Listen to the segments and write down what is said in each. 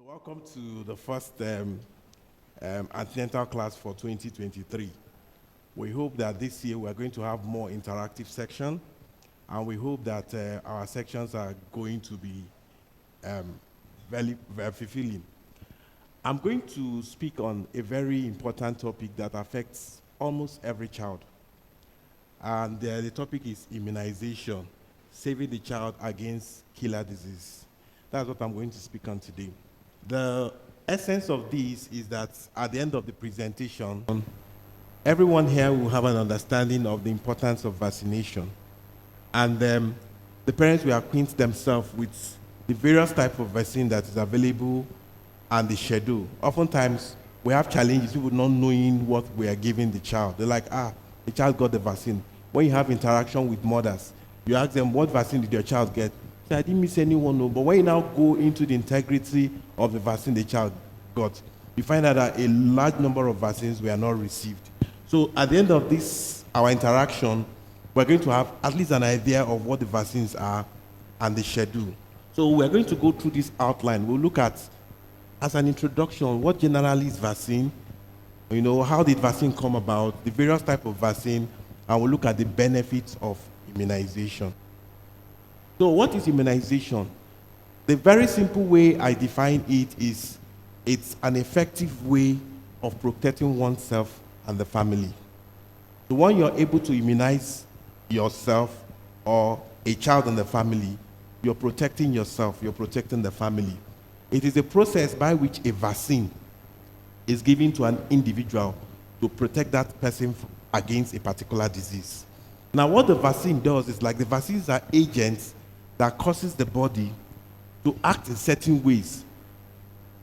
Welcome to the first antenatal class for 2023. We hope that this year we are going to have more interactive section, and we hope that our sections are going to be very fulfilling. I'm going to speak on a very important topic that affects almost every child, and the topic is immunization, saving the child against killer disease. That's what I'm going to speak on today. The essence of this is that at the end of the presentation, everyone here will have an understanding of the importance of vaccination. And the parents will acquaint themselves with the various types of vaccine that is available and the schedule. Oftentimes, we have challenges, people not knowing what we are giving the child. They're like, the child got the vaccine. When you have interaction with mothers, you ask them, what vaccine did your child get? I didn't miss anyone, no. But when you now go into the integrity of the vaccine the child got, you find out that a large number of vaccines were not received. So at the end of this, our interaction, we're going to have at least an idea of what the vaccines are and the schedule. So we're going to go through this outline. We'll look at, as an introduction, what generally is vaccine, how did vaccine come about, the various types of vaccine, and we'll look at the benefits of immunization. So what is immunization? The very simple way I define it is it's an effective way of protecting oneself and the family. So when you're able to immunize yourself or a child in the family, you're protecting yourself, you're protecting the family. It is a process by which a vaccine is given to an individual to protect that person against a particular disease. Now what the vaccine does is, like, the vaccines are agents that causes the body to act in certain ways,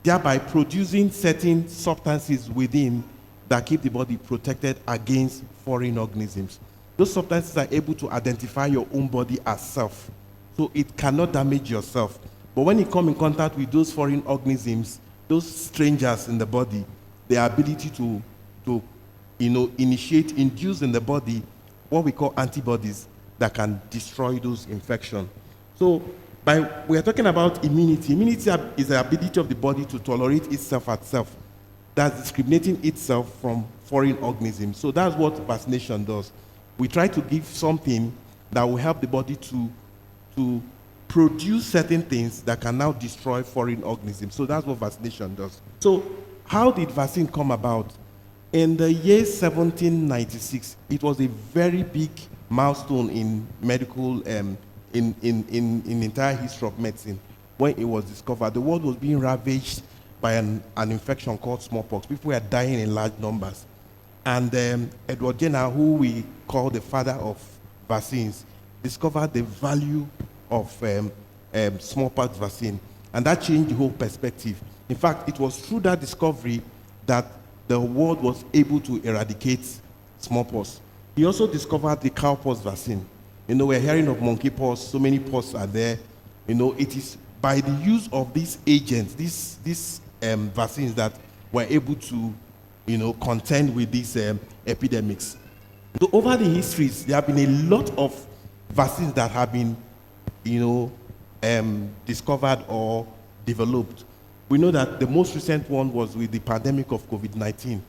thereby producing certain substances within that keep the body protected against foreign organisms. Those substances are able to identify your own body as self, so it cannot damage yourself. But when you come in contact with those foreign organisms, those strangers in the body, their ability to induce in the body what we call antibodies that can destroy those infections. So we are talking about immunity. Immunity is the ability of the body to tolerate itself at self. That's discriminating itself from foreign organisms. So that's what vaccination does. We try to give something that will help the body to produce certain things that can now destroy foreign organisms. So that's what vaccination does. So how did vaccine come about? In the year 1796, it was a very big milestone in medical in the entire history of medicine when it was discovered. The world was being ravaged by an infection called smallpox. People were dying in large numbers. And Edward Jenner, who we call the father of vaccines, discovered the value of smallpox vaccine. And that changed the whole perspective. In fact, it was through that discovery that the world was able to eradicate smallpox. He also discovered the cowpox vaccine. We're hearing of monkeypox, so many pox are there. It is by the use of these agents, these vaccines, that we're able to, contend with these epidemics. So over the histories, there have been a lot of vaccines that have been, discovered or developed. We know that the most recent one was with the pandemic of COVID-19.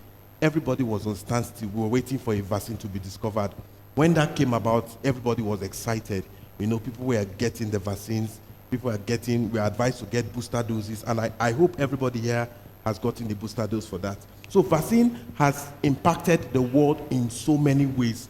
Everybody was on standstill. We were waiting for a vaccine to be discovered. When that came about, everybody was excited. People were getting the vaccines. We were advised to get booster doses. And I hope everybody here has gotten the booster dose for that. So vaccine has impacted the world in so many ways.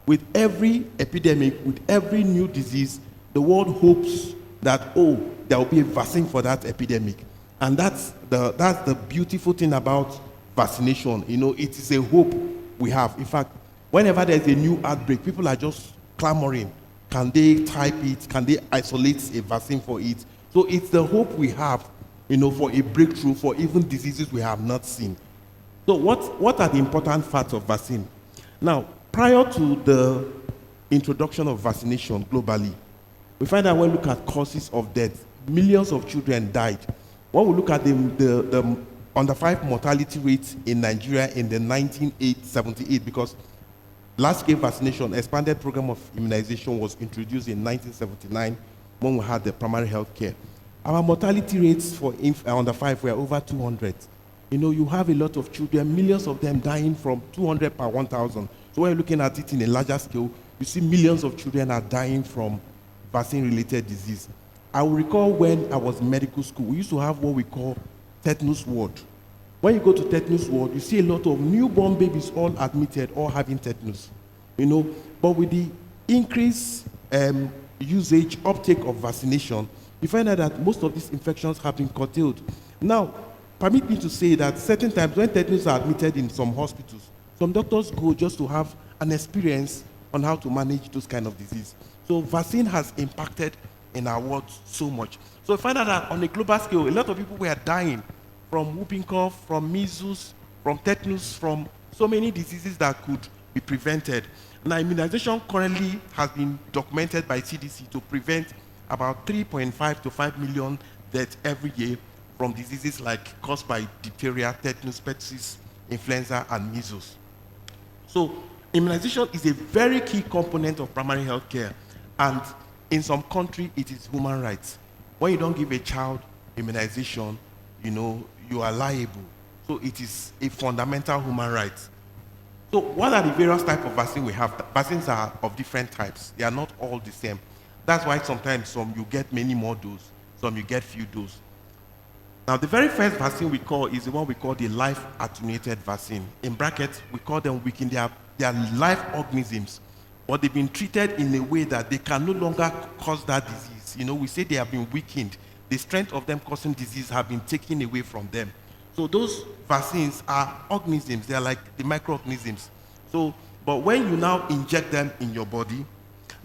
With every epidemic, with every new disease, the world hopes that, there will be a vaccine for that epidemic. And that's the beautiful thing about vaccination. It is a hope we have. In fact, whenever there's a new outbreak, people are just clamoring. Can they type it? Can they isolate a vaccine for it? So it's the hope we have, for a breakthrough for even diseases we have not seen. So what are the important facts of vaccine? Now, prior to the introduction of vaccination globally, we find that when we look at causes of death, millions of children died. When we look at the under 5 mortality rates in Nigeria in the 1978, because large-scale vaccination, expanded program of immunization was introduced in 1979 when we had the primary health care. Our mortality rates for under 5 were over 200. You have a lot of children, millions of them dying from 200 per 1,000. So when you're looking at it in a larger scale, you see millions of children are dying from vaccine-related disease. I will recall when I was in medical school, we used to have what we call tetanus ward. When you go to tetanus ward, you see a lot of newborn babies all admitted, all having tetanus. But with the increased usage, uptake of vaccination, you find out that most of these infections have been curtailed. Now, permit me to say that certain times when tetanus are admitted in some hospitals, some doctors go just to have an experience on how to manage those kind of disease. So vaccine has impacted in our world so much. So we find out that on a global scale, a lot of people were dying from whooping cough, from measles, from tetanus, from so many diseases that could be prevented. Now, immunization currently has been documented by CDC to prevent about 3.5 to 5 million deaths every year from diseases like caused by diphtheria, tetanus, pertussis, influenza, and measles. So immunization is a very key component of primary health care, and in some countries, it is human rights. When you don't give a child immunization, you are liable. So it is a fundamental human right. So what are the various types of vaccine we have? Vaccines are of different types. They are not all the same. That's why sometimes some you get many more doses, some you get few doses. Now, the very first vaccine we call is the one we call the live attenuated vaccine. In brackets, we call them weakened. They are live organisms, but they've been treated in a way that they can no longer cause that disease. We say they have been weakened. The strength of them causing disease have been taken away from them. So those vaccines are organisms. They are like the microorganisms. But when you now inject them in your body,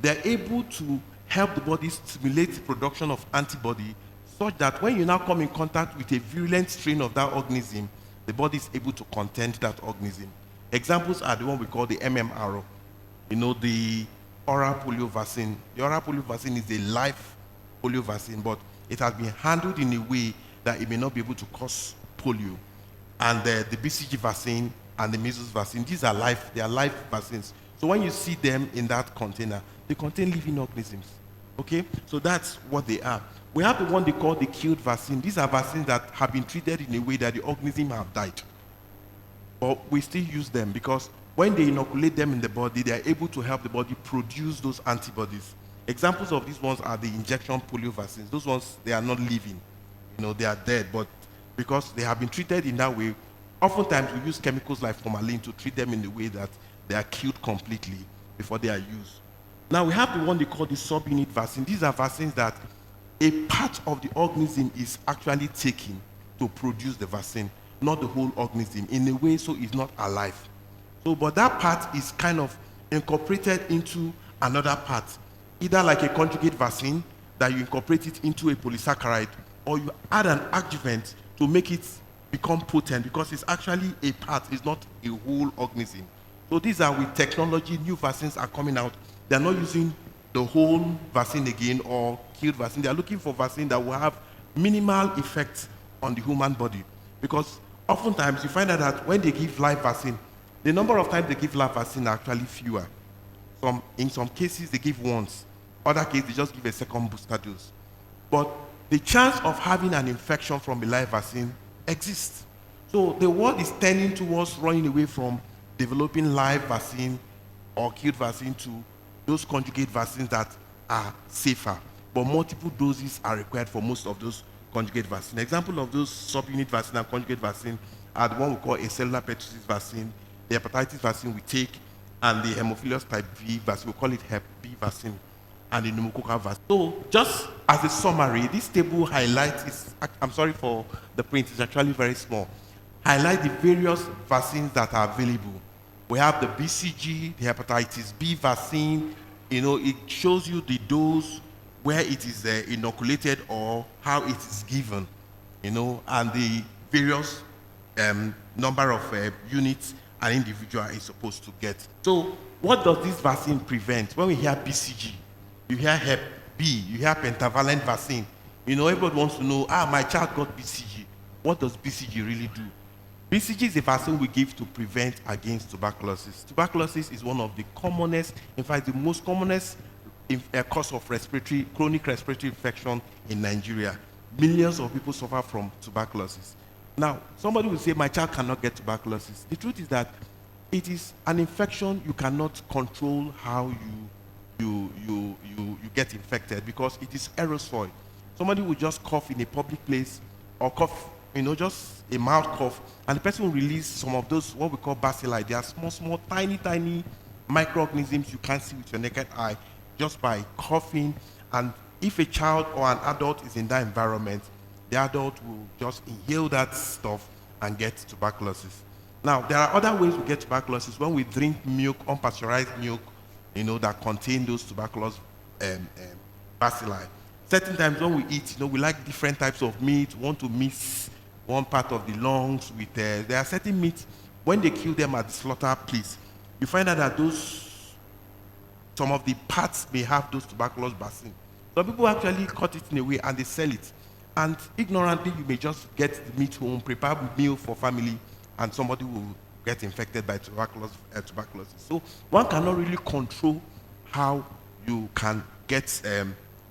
they're able to help the body stimulate the production of antibody such that when you now come in contact with a virulent strain of that organism, the body is able to contend that organism. Examples are the one we call the MMR, the oral polio vaccine. The oral polio vaccine is a live polio vaccine, but it has been handled in a way that it may not be able to cause polio. And the BCG vaccine and the measles vaccine, these are live vaccines. So when you see them in that container, they contain living organisms. Okay? So that's what they are. We have the one they call the killed vaccine. These are vaccines that have been treated in a way that the organism have died. But we still use them because when they inoculate them in the body, they are able to help the body produce those antibodies. Examples of these ones are the injection polio vaccines. Those ones, they are not living. They are dead, but because they have been treated in that way, oftentimes we use chemicals like formalin to treat them in a way that they are killed completely before they are used. Now we have the one they call the subunit vaccine. These are vaccines that a part of the organism is actually taken to produce the vaccine, not the whole organism, in a way so it's not alive. But that part is kind of incorporated into another part, either like a conjugate vaccine that you incorporate it into a polysaccharide, or you add an adjuvant to make it become potent because it's actually a part, it's not a whole organism. So these are with technology, new vaccines are coming out. They're not using the whole vaccine again or killed vaccine. They're looking for vaccine that will have minimal effects on the human body. Because oftentimes you find out that when they give live vaccine, the number of times they give live vaccine are actually fewer. In some cases, they give once. Other cases, they just give a second booster dose. But the chance of having an infection from a live vaccine exists. So the world is tending towards running away from developing live vaccine or killed vaccine to those conjugate vaccines that are safer. But multiple doses are required for most of those conjugate vaccines. Example of those subunit vaccine and conjugate vaccine are the one we call a cellular pertussis vaccine, the hepatitis vaccine we take, and the hemophilus type B vaccine, we call it Hep B vaccine, and the pneumococcal vaccine. So just as a summary, this table highlights, I'm sorry for the print, it's actually very small, highlight the various vaccines that are available. We have the BCG, the hepatitis B vaccine, it shows you the dose, where it is inoculated or how it is given, and the various number of units an individual is supposed to get. So what does this vaccine prevent? When we hear BCG, you hear Hep B, you hear pentavalent vaccine. Everybody wants to know, my child got BCG. What does BCG really do? BCG is a vaccine we give to prevent against tuberculosis. Tuberculosis is one of the commonest, in fact, the most commonest cause of chronic respiratory infection in Nigeria. millions of people suffer from tuberculosis. Now, somebody will say, my child cannot get tuberculosis. The truth is that it is an infection you cannot control how you get infected, because it is aerosol. Somebody will just cough in a public place, or cough, just a mild cough, and the person will release some of those, what we call bacilli. They are small, tiny microorganisms you can't see with your naked eye, just by coughing. And if a child or an adult is in that environment, the adult will just inhale that stuff and get tuberculosis. Now, there are other ways we get tuberculosis. When we drink milk, unpasteurized milk, that contain those tuberculosis bacilli. Certain times when we eat, we like different types of meat. We want to mix one part of the lungs with, there are certain meats, when they kill them at the slaughter place, you find out that some of the parts may have those tuberculosis bacilli. Some people actually cut it in a way and they sell it. And ignorantly, you may just get the meat home, prepare meal for family, and somebody will get infected by tuberculosis. So one cannot really control how you can get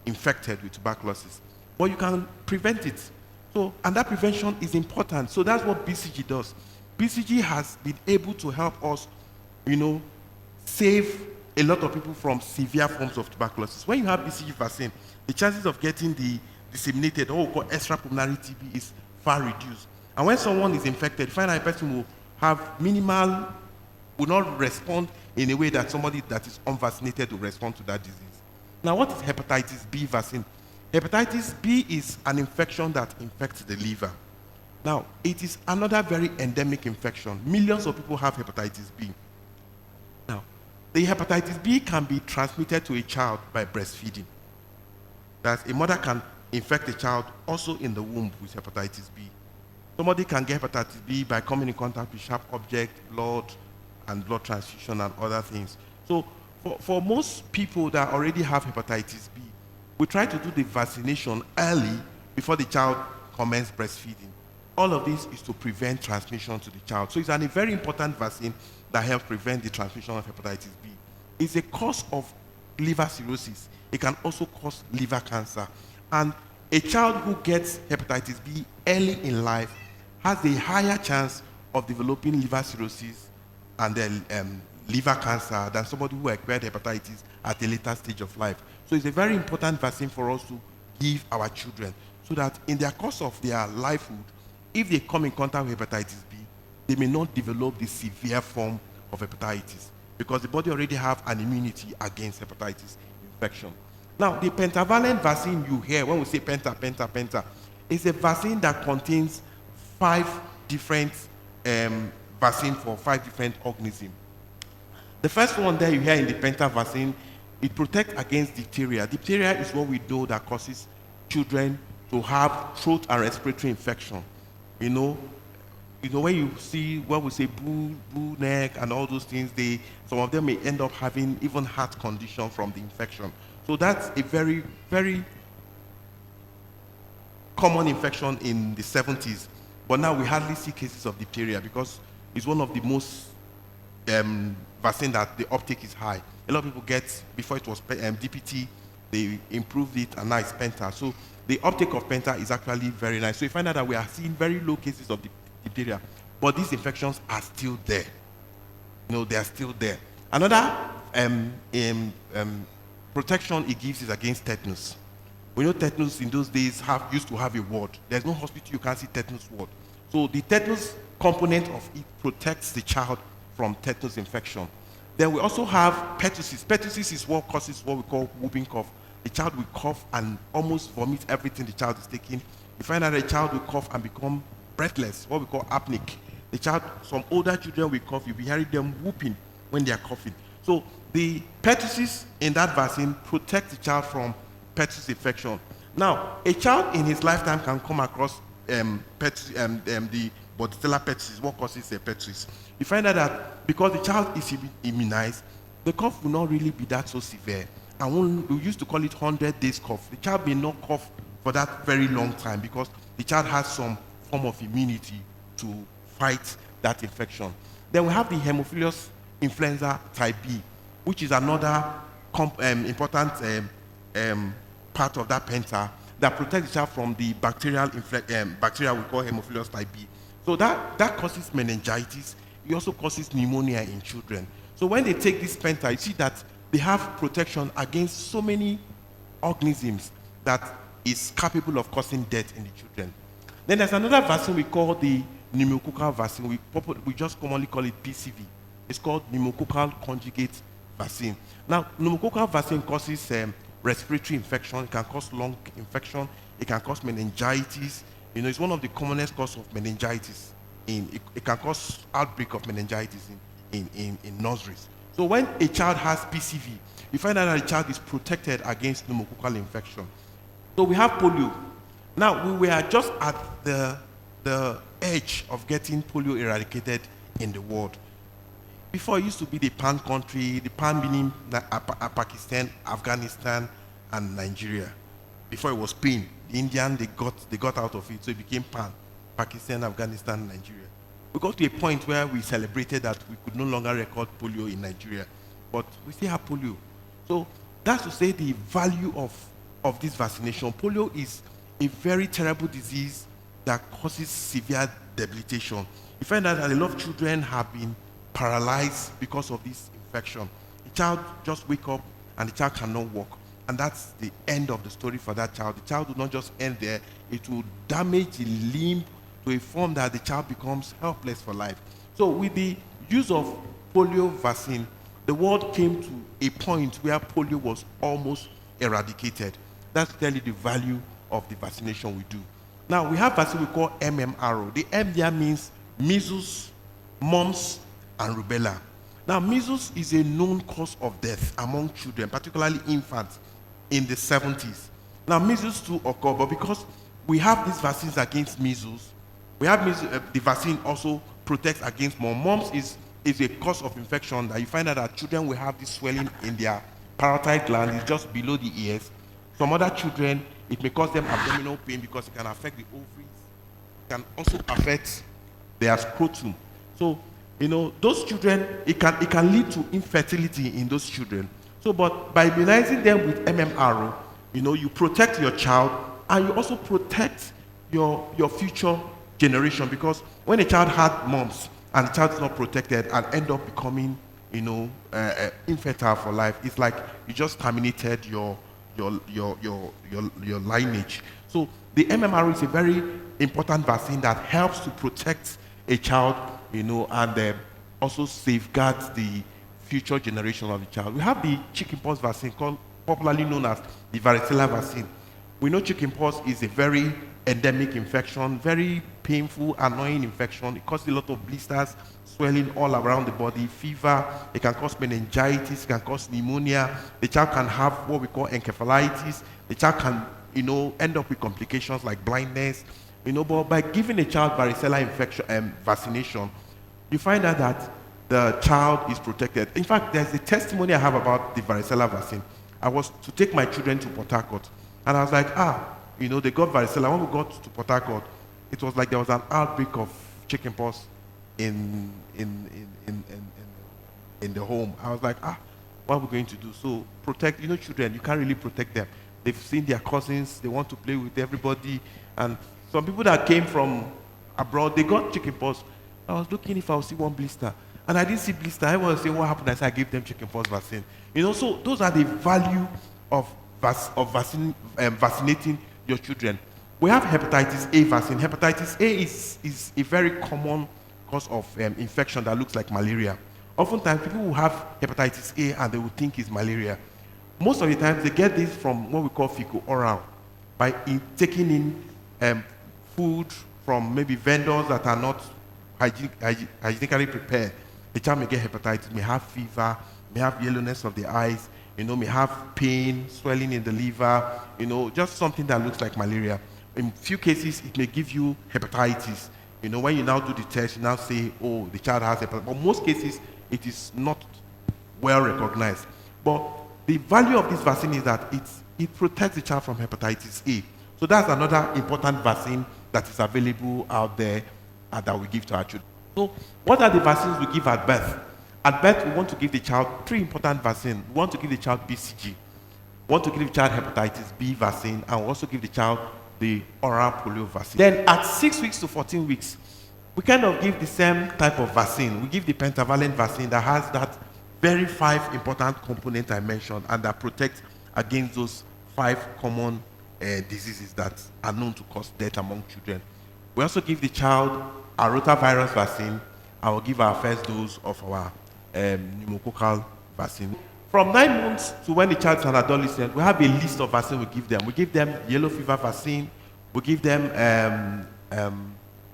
infected with tuberculosis, but you can prevent it. So, and that prevention is important. So that's what BCG does. BCG has been able to help us, save a lot of people from severe forms of tuberculosis. When you have BCG vaccine, the chances of getting the disseminated, or what we call extrapulmonary TB, is far reduced. And when someone is infected, find out a person will have will not respond in a way that somebody that is unvaccinated will respond to that disease. Now, what is hepatitis B vaccine? Hepatitis B is an infection that infects the liver. Now, it is another very endemic infection. Millions of people have hepatitis B. Now, the hepatitis B can be transmitted to a child by breastfeeding. That a mother can infect a child also in the womb with hepatitis B. Somebody can get hepatitis B by coming in contact with sharp object, blood, and blood transfusion and other things. So for most people that already have hepatitis B, we try to do the vaccination early before the child commences breastfeeding. All of this is to prevent transmission to the child. So it's a very important vaccine that helps prevent the transmission of hepatitis B. It's a cause of liver cirrhosis. It can also cause liver cancer. And a child who gets hepatitis B early in life has a higher chance of developing liver cirrhosis and then liver cancer than somebody who acquired hepatitis at a later stage of life. So it's a very important vaccine for us to give our children, so that in their course of their lifehood, if they come in contact with hepatitis B, they may not develop the severe form of hepatitis, because the body already have an immunity against hepatitis infection. Now, the pentavalent vaccine you hear when we say penta, is a vaccine that contains 5 different vaccines for 5 different organisms. The first one there you hear in the penta vaccine, it protects against diphtheria. Diphtheria is what we know that causes children to have throat and respiratory infection. When you see what we say bull neck and all those things, some of them may end up having even heart condition from the infection. So that's a very, very common infection in the 70s. But now we hardly see cases of diphtheria because it's one of the most vaccine that the uptake is high. A lot of people get, before it was DPT, they improved it, and now it's Penta. So the uptake of Penta is actually very nice. So you find out that we are seeing very low cases of diphtheria, but these infections are still there. They are still there. Another protection it gives is against tetanus. We know tetanus in those days used to have a ward. There's no hospital you can't see tetanus ward. So the tetanus component of it protects the child from tetanus infection. Then we also have pertussis. Pertussis is what causes what we call whooping cough. The child will cough and almost vomit everything the child is taking. You find out the child will cough and become breathless, what we call apneic. Some older children will cough, you'll be hearing them whooping when they are coughing. So the pertussis in that vaccine protects the child from pertussis infection. Now, a child in his lifetime can come across the Bordetella pertussis, what causes a pertussis. You find out that because the child is immunized, the cough will not really be that so severe. And we used to call it 100 days cough. The child may not cough for that very long time because the child has some form of immunity to fight that infection. Then we have the Haemophilus influenza type B, which is another important part of that penta, that protects the child from the bacteria we call Haemophilus type B. So that causes meningitis. It also causes pneumonia in children. So when they take this penta, you see that they have protection against so many organisms that is capable of causing death in the children. Then there's another vaccine we call the pneumococcal vaccine. We just commonly call it PCV. It's called pneumococcal conjugate vaccine. Now, pneumococcal vaccine causes respiratory infection. It can cause lung infection. It can cause meningitis. It's one of the commonest causes of meningitis. It can cause outbreak of meningitis in nurseries. So when a child has PCV, you find out that the child is protected against pneumococcal infection. So we have polio. Now, we were just at the edge of getting polio eradicated in the world. Before, it used to be the PAN country, the PAN meaning Pakistan, Afghanistan, and Nigeria. Before it was PIN, the Indian, they got out of it, so it became PAN, Pakistan, Afghanistan, Nigeria. We got to a point where we celebrated that we could no longer record polio in Nigeria, but we still have polio. So that's to say the value of this vaccination. Polio is a very terrible disease that causes severe debilitation. You find out that a lot of children have been paralyzed because of this infection. The child just wake up and the child cannot walk. And that's the end of the story for that child. The child will not just end there. It will damage the limb to a form that the child becomes helpless for life. So with the use of polio vaccine, the world came to a point where polio was almost eradicated. That's really the value of the vaccination we do. Now, we have vaccine we call MMRO. The M there means measles, mumps, and rubella. Now, measles is a known cause of death among children, particularly infants, in the 70s. Now, measles too occur, but because we have these vaccines against measles, we have the vaccine also protects against mumps. Mumps is a cause of infection that you find out that children will have this swelling in their parotid gland. It's just below the ears. Some other children, it may cause them abdominal pain because it can affect the ovaries. It can also affect their scrotum. So, those children, it can lead to infertility in those children. So, but by immunizing them with MMRO, you protect your child and you also protect your future generation, because when a child had mumps and the child is not protected and end up becoming, infertile for life, it's like you just terminated your lineage. So the MMR is a very important vaccine that helps to protect a child, and also safeguards the future generation of the child. We have the chickenpox vaccine, popularly known as the varicella vaccine. We know chickenpox is a very endemic infection, very painful, annoying infection. It causes a lot of blisters, swelling all around the body, fever. It can cause meningitis, it can cause pneumonia. The child can have what we call encephalitis. The child can, end up with complications like blindness. But by giving a child varicella infection vaccination, you find out that the child is protected. In fact, there's a testimony I have about the varicella vaccine. I was to take my children to Port Harcourt, and I was like, they got varicella. When we got to Port Harcourt, it was like there was an outbreak of chickenpox in the home. I was like, what are we going to do? So protect, children, you can't really protect them. They've seen their cousins, they want to play with everybody. And some people that came from abroad, they got chickenpox. I was looking if I would see one blister. And I didn't see blister. I was saying, what happened? I said, I gave them chickenpox vaccine. So those are the value of vaccinating your children. We have hepatitis A vaccine. Hepatitis A is a very common cause of infection that looks like malaria. Oftentimes, people will have hepatitis A and they will think it's malaria. Most of the time, they get this from what we call fecal-oral, by taking in food from maybe vendors that are not hygienically prepared. The child may get hepatitis, may have fever, may have yellowness of the eyes, may have pain, swelling in the liver, just something that looks like malaria. In few cases, it may give you hepatitis. When you now do the test, you now say, oh, the child has hepatitis. But most cases, it is not well recognized. But the value of this vaccine is that it protects the child from hepatitis A. So that's another important vaccine that is available out there that we give to our children. So what are the vaccines we give at birth? At birth, we want to give the child 3 important vaccines. We want to give the child BCG. We want to give the child hepatitis B vaccine, and we also give the child the oral polio vaccine. Then at 6 weeks to 14 weeks, we kind of give the same type of vaccine. We give the pentavalent vaccine that has that very 5 important components I mentioned and that protect against those 5 common diseases that are known to cause death among children. We also give the child a rotavirus vaccine, and we'll give our first dose of our pneumococcal vaccine. From 9 months to when the child is an adolescent, we have a list of vaccines we give them. We give them yellow fever vaccine, we give them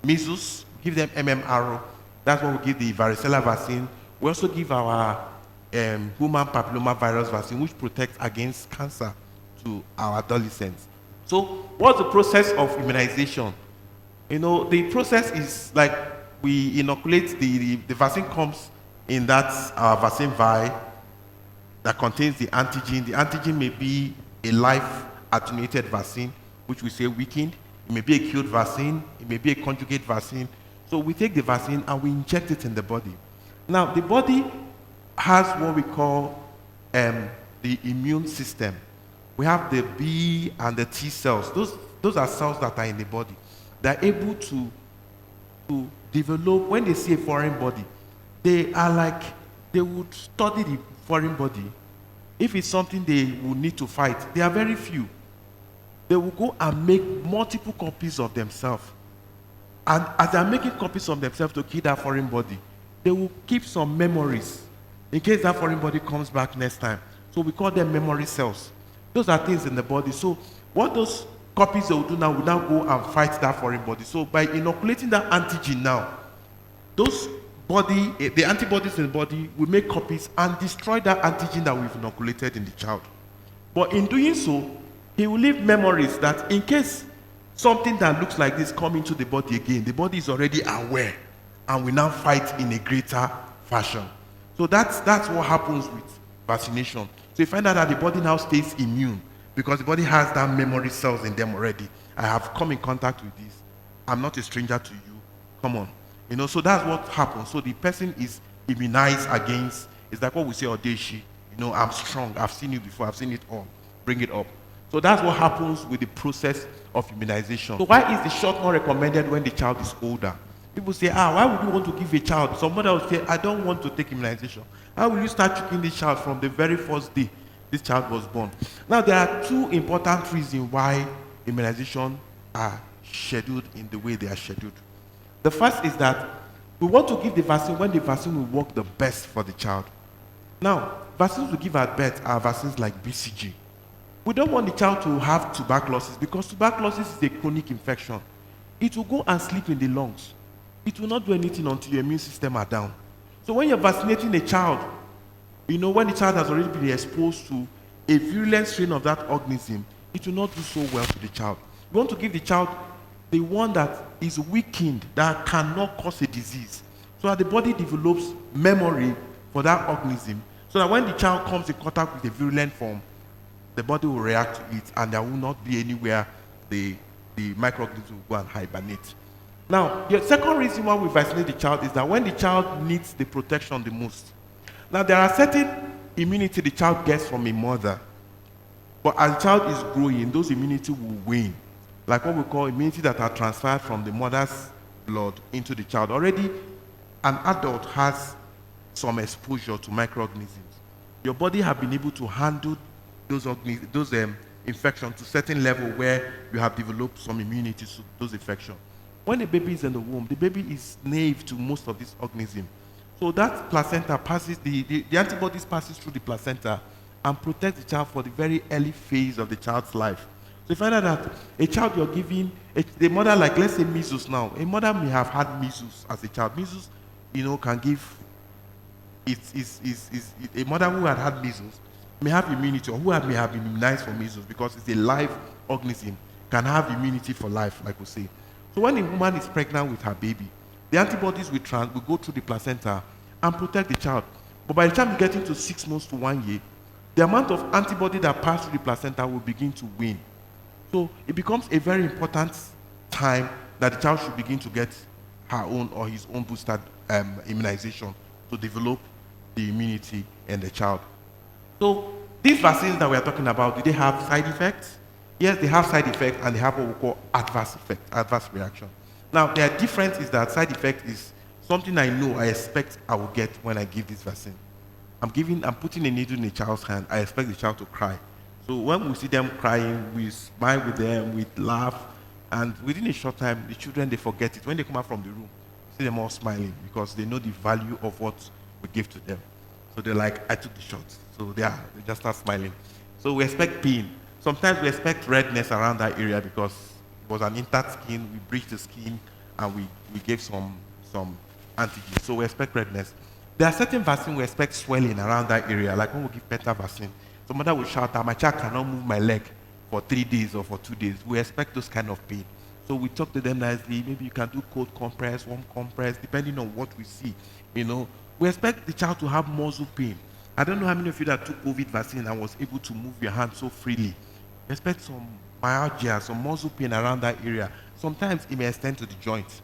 measles, we give them MMR. That's when we give the varicella vaccine. We also give our human papilloma virus vaccine, which protects against cancer to our adolescents. So what's the process of immunization? You know, the process is like we inoculate, the vaccine comes in that vaccine vial that contains the antigen. The antigen may be a live attenuated vaccine, which we say weakened. It may be a killed vaccine. It may be a conjugate vaccine. So we take the vaccine and we inject it in the body. Now, the body has what we call the immune system. We have the B and the T cells. Those are cells that are in the body. They're able to develop, when they see a foreign body, they are like, they would study the foreign body. If it's something they will need to fight, they are very few. They will go and make multiple copies of themselves. And as they are making copies of themselves to kill that foreign body, they will keep some memories in case that foreign body comes back next time. So we call them memory cells. Those are things in the body. So what those copies they will do now will now go and fight that foreign body. So by inoculating that antigen now, those the antibodies in the body will make copies and destroy that antigen that we've inoculated in the child. But in doing so, he will leave memories that in case something that looks like this come into the body again, the body is already aware and will now fight in a greater fashion. So that's what happens with vaccination. So you find out that the body now stays immune because the body has that memory cells in them already. I have come in contact with this. I'm not a stranger to you. Come on. You know, so that's what happens. So the person is immunized against, it's like what we say, Odeshi. You know, I'm strong. I've seen you before. I've seen it all. Bring it up. So that's what happens with the process of immunization. So why is the shot not recommended when the child is older? People say, why would you want to give a child? Some mother will say, I don't want to take immunization. How will you start choking this child from the very first day this child was born? Now, there are 2 important reasons why immunization are scheduled in the way they are scheduled. The first is that we want to give the vaccine when the vaccine will work the best for the child. Now, vaccines we give at birth are vaccines like BCG. We don't want the child to have tuberculosis because tuberculosis is a chronic infection. It will go and sleep in the lungs. It will not do anything until your immune system are down. So when you're vaccinating a child, you know, when the child has already been exposed to a virulent strain of that organism, it will not do so well to the child. We want to give the child the one that is weakened, that cannot cause a disease, so that the body develops memory for that organism, so that when the child comes in contact with the virulent form, the body will react to it, and there will not be anywhere the microorganism will go and hibernate. Now, the second reason why we vaccinate the child is that when the child needs the protection the most. Now, there are certain immunity the child gets from a mother, but as the child is growing, those immunity will wane. Like what we call immunity that are transferred from the mother's blood into the child. Already, an adult has some exposure to microorganisms. Your body have been able to handle those infections to a certain level where you have developed some immunity to those infections. When a baby is in the womb, the baby is naive to most of these organisms. So that placenta passes, the antibodies passes through the placenta and protect the child for the very early phase of the child's life. So you find out that a child you're giving, the mother, like let's say measles now, a mother may have had measles as a child. Measles, you know, can give, a mother who had measles may have immunity, or who may have been immunized for measles because it's a live organism, can have immunity for life, like we say. So when a woman is pregnant with her baby, the antibodies will go through the placenta and protect the child. But by the time you get into 6 months to 1 year, the amount of antibody that pass through the placenta will begin to wane. So it becomes a very important time that the child should begin to get her own or his own booster immunization to develop the immunity in the child. So these vaccines that we are talking about, do they have side effects? Yes, they have side effects and they have what we call adverse effect, adverse reaction. Now, their difference is that side effect is something I know I expect I will get when I give this vaccine. I'm putting a needle in a child's hand. I expect the child to cry. So when we see them crying, we smile with them, we laugh, and within a short time, the children, they forget it. When they come out from the room, you see them all smiling because they know the value of what we give to them. So they're like, I took the shot. So they just start smiling. So we expect pain. Sometimes we expect redness around that area because it was an intact skin. We breached the skin and we gave some antigens. So we expect redness. There are certain vaccines we expect swelling around that area, like when we give penta vaccine. Some mother will shout that my child cannot move my leg for 3 days or for 2 days. We expect those kind of pain. So we talk to them nicely. Maybe you can do cold compress, warm compress, depending on what we see. We expect the child to have muscle pain. I don't know how many of you that took COVID vaccine and was able to move your hand so freely. We expect some myalgia, some muscle pain around that area. Sometimes it may extend to the joint.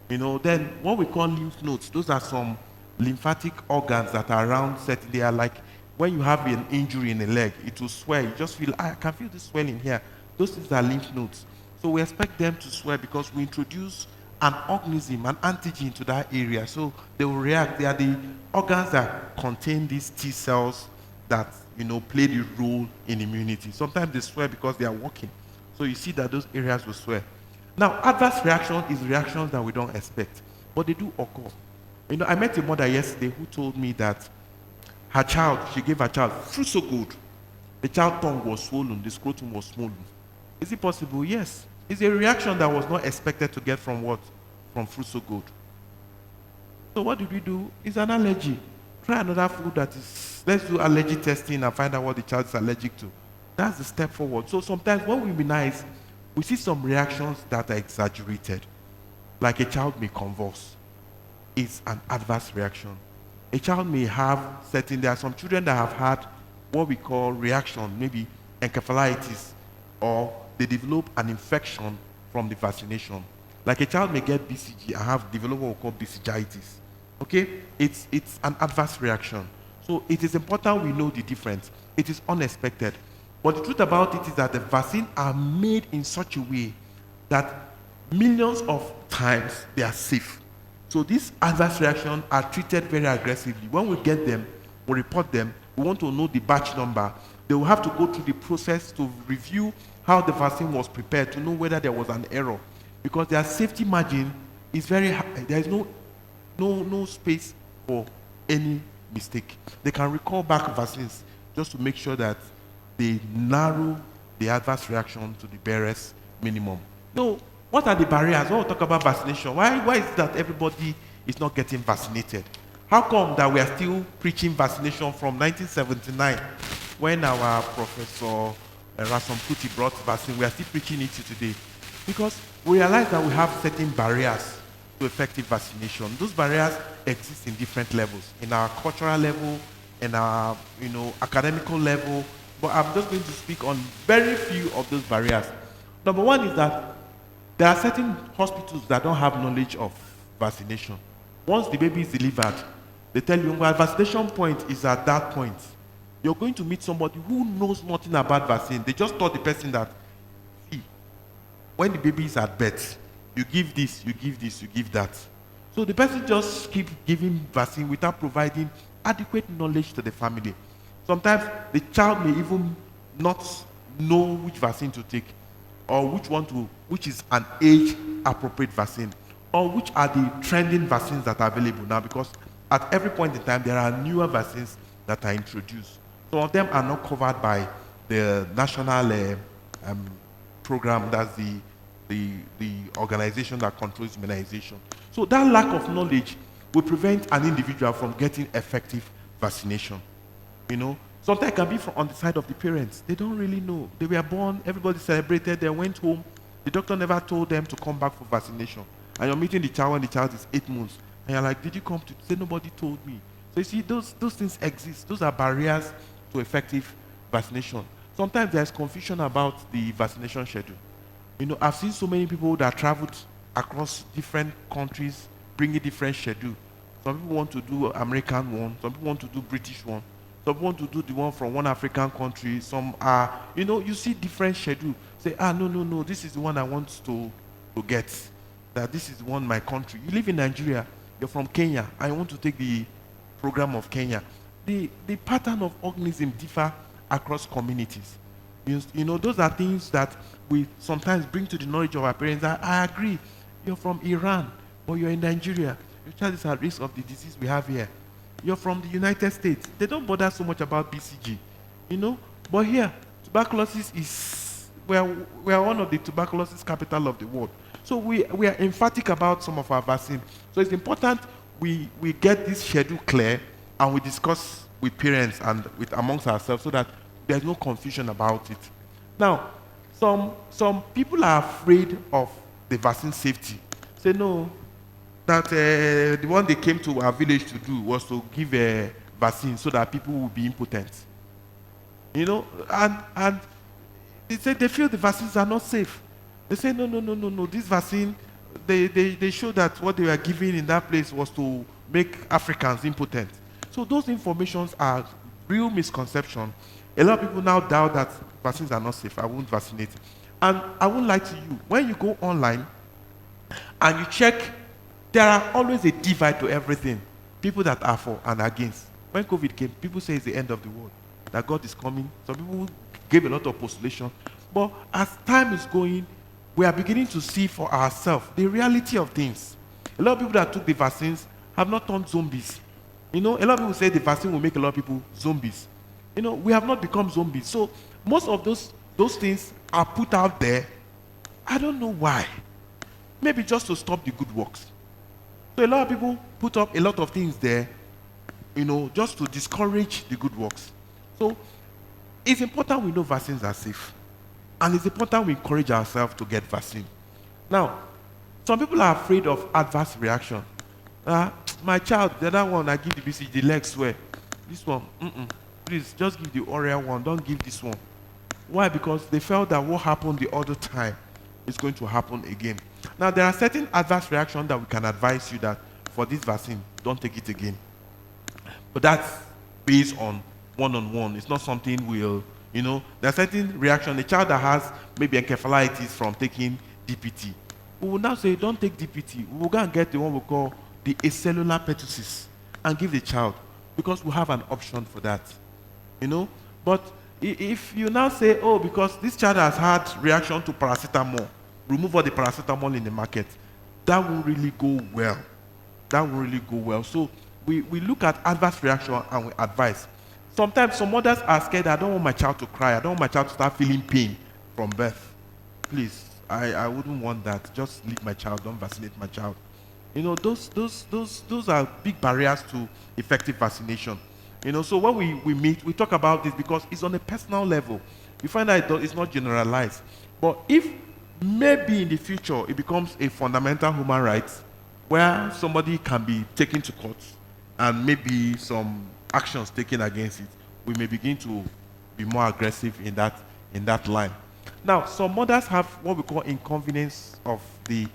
Then what we call lymph nodes, those are some lymphatic organs that are around certain. They are like when you have an injury in the leg, it will swell. You just feel, I can feel this swelling here. Those things are lymph nodes. So we expect them to swell because we introduce an organism, an antigen to that area. So they will react. They are the organs that contain these T cells that play the role in immunity. Sometimes they swell because they are working. So you see that those areas will swell. Now, adverse reaction is reactions that we don't expect, but they do occur. I met a mother yesterday who told me that she gave her child fruit so good. The child's tongue was swollen, the scrotum was swollen. Is it possible? Yes. It's a reaction that was not expected to get from what? From fruit so good. So what did we do? It's an allergy. Try another food that is, let's do allergy testing and find out what the child is allergic to. That's the step forward. So sometimes when we immunize, we see some reactions that are exaggerated. Like a child may convulse. It's an adverse reaction. A child may have there are some children that have had what we call reaction, maybe encephalitis, or they develop an infection from the vaccination. Like a child may get BCG and develop what we call BCGitis. Okay? It's an adverse reaction. So it is important we know the difference. It is unexpected. But the truth about it is that the vaccines are made in such a way that millions of times they are safe. So these adverse reactions are treated very aggressively. When we get them, we report them, we want to know the batch number. They will have to go through the process to review how the vaccine was prepared to know whether there was an error. Because their safety margin is very high. There is no space for any mistake. They can recall back vaccines just to make sure that they narrow the adverse reaction to the barest minimum. No, what are the barriers? When we talk about vaccination, why is it that everybody is not getting vaccinated? How come that we are still preaching vaccination from 1979 when our Professor Rasom Kuti brought vaccine? We are still preaching it to today because we realize that we have certain barriers to effective vaccination. Those barriers exist in different levels, in our cultural level, in our academical level. But I'm just going to speak on very few of those barriers. Number one is that there are certain hospitals that don't have knowledge of vaccination. Once the baby is delivered, they tell you, well, vaccination point is at that point. You're going to meet somebody who knows nothing about vaccine. They just taught the person that, see, when the baby is at birth, you give this, you give this, you give that. So the person just keeps giving vaccine without providing adequate knowledge to the family. Sometimes the child may even not know which vaccine to take, or which is an age-appropriate vaccine, or which are the trending vaccines that are available now, because at every point in time, there are newer vaccines that are introduced. Some of them are not covered by the national program, that's the organization that controls immunization. So that lack of knowledge will prevent an individual from getting effective vaccination. Sometimes it can be on the side of the parents. They don't really know. They were born, everybody celebrated, they went home. The doctor never told them to come back for vaccination. And you're meeting the child when the child is 8 months. And you're like, did you come to say nobody told me? So you see, those things exist. Those are barriers to effective vaccination. Sometimes there's confusion about the vaccination schedule. I've seen so many people that traveled across different countries bringing different schedule. Some people want to do American one, some people want to do British one. Some want to do the one from one African country. Some are, you see different schedule. Say, no, no, no, this is the one I want to get. That this is the one my country. You live in Nigeria, you're from Kenya, I want to take the program of Kenya. The pattern of organism differ across communities. Those are things that we sometimes bring to the knowledge of our parents. I agree, you're from Iran, but you're in Nigeria. Your child is at risk of the disease we have here. You're from the United States. They don't bother so much about BCG, But here, tuberculosis is, we are one of the tuberculosis capital of the world. So we are emphatic about some of our vaccine. So it's important we get this schedule clear and we discuss with parents and amongst ourselves so that there's no confusion about it. Now, some people are afraid of the vaccine safety. Say no, that the one they came to our village to do was to give a vaccine so that people will be impotent. And they say they feel the vaccines are not safe. They say no. This vaccine, they show that what they were giving in that place was to make Africans impotent. So those informations are real misconception. A lot of people now doubt that vaccines are not safe. I won't vaccinate. And I won't lie to you. When you go online and you check, there are always a divide to everything. People that are for and against. When COVID came, people say it's the end of the world, that God is coming. Some people gave a lot of postulation. But as time is going, we are beginning to see for ourselves the reality of things. A lot of people that took the vaccines have not turned zombies. A lot of people say the vaccine will make a lot of people zombies. We have not become zombies. So most of those things are put out there. I don't know why. Maybe just to stop the good works. So a lot of people put up a lot of things there, just to discourage the good works. So it's important we know vaccines are safe. And it's important we encourage ourselves to get vaccine. Now, some people are afraid of adverse reaction. My child, the other one, I give the BCG, the leg swell. This one, please, just give the oral one. Don't give this one. Why? Because they felt that what happened the other time is going to happen again. Now, there are certain adverse reactions that we can advise you that for this vaccine, don't take it again. But that's based on one-on-one. It's not something we'll, there are certain reactions. A child that has maybe encephalitis from taking DPT, we will now say, don't take DPT. We will go and get the one we call the acellular pertussis and give the child, because we have an option for that. But if you now say, because this child has had reaction to paracetamol, remove all the paracetamol in the market, that won't really go well. So we look at adverse reaction and we advise. Sometimes some mothers are scared. I don't want my child to cry. I don't want my child to start feeling pain from birth. Please, I wouldn't want that. Just leave my child. Don't vaccinate my child. Those are big barriers to effective vaccination. So when we meet, we talk about this because it's on a personal level. We find out it's not generalized. But if maybe in the future it becomes a fundamental human right where somebody can be taken to court and maybe some actions taken against it, we may begin to be more aggressive in that line. Now, some mothers have what we call inconvenience of the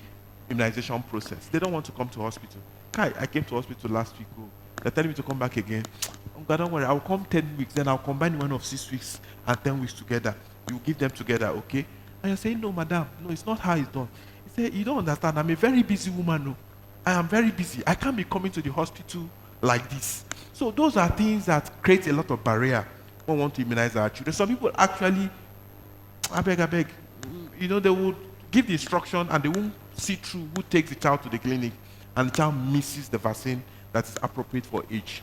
immunization process. They don't want to come to hospital. Kai, I came to hospital last week. They're telling me to come back again. Oh God, don't worry, I'll come 10 weeks, then I'll combine one of 6 weeks and 10 weeks together. You give them together, okay? And you're saying, no, madam, no, it's not how it's done. He said, you don't understand, I'm a very busy woman, no. I am very busy. I can't be coming to the hospital like this. So those are things that create a lot of barrier when we want to immunize our children. Some people actually, I beg, they would give the instruction and they won't see through who takes the child to the clinic and the child misses the vaccine that is appropriate for each.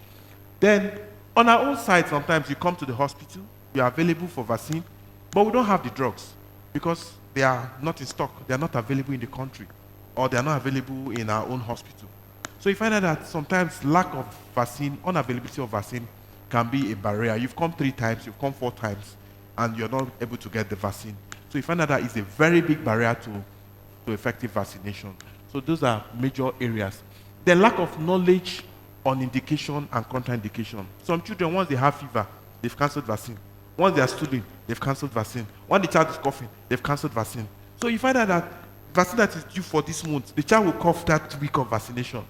Then, on our own side, sometimes you come to the hospital, you are available for vaccine, but we don't have the drugs because they are not in stock, they are not available in the country, or they are not available in our own hospital. So you find out that sometimes lack of vaccine, unavailability of vaccine can be a barrier. You've come 3 times, you've come 4 times, and you're not able to get the vaccine. So you find out that it's a very big barrier to effective vaccination. So those are major areas. The lack of knowledge on indication and contraindication. Some children, once they have fever, they've cancelled vaccine. Once they are stooling, they've cancelled vaccine. When the child is coughing, they've cancelled vaccine. So you find out that vaccine that is due for this month, the child will cough that week of vaccination.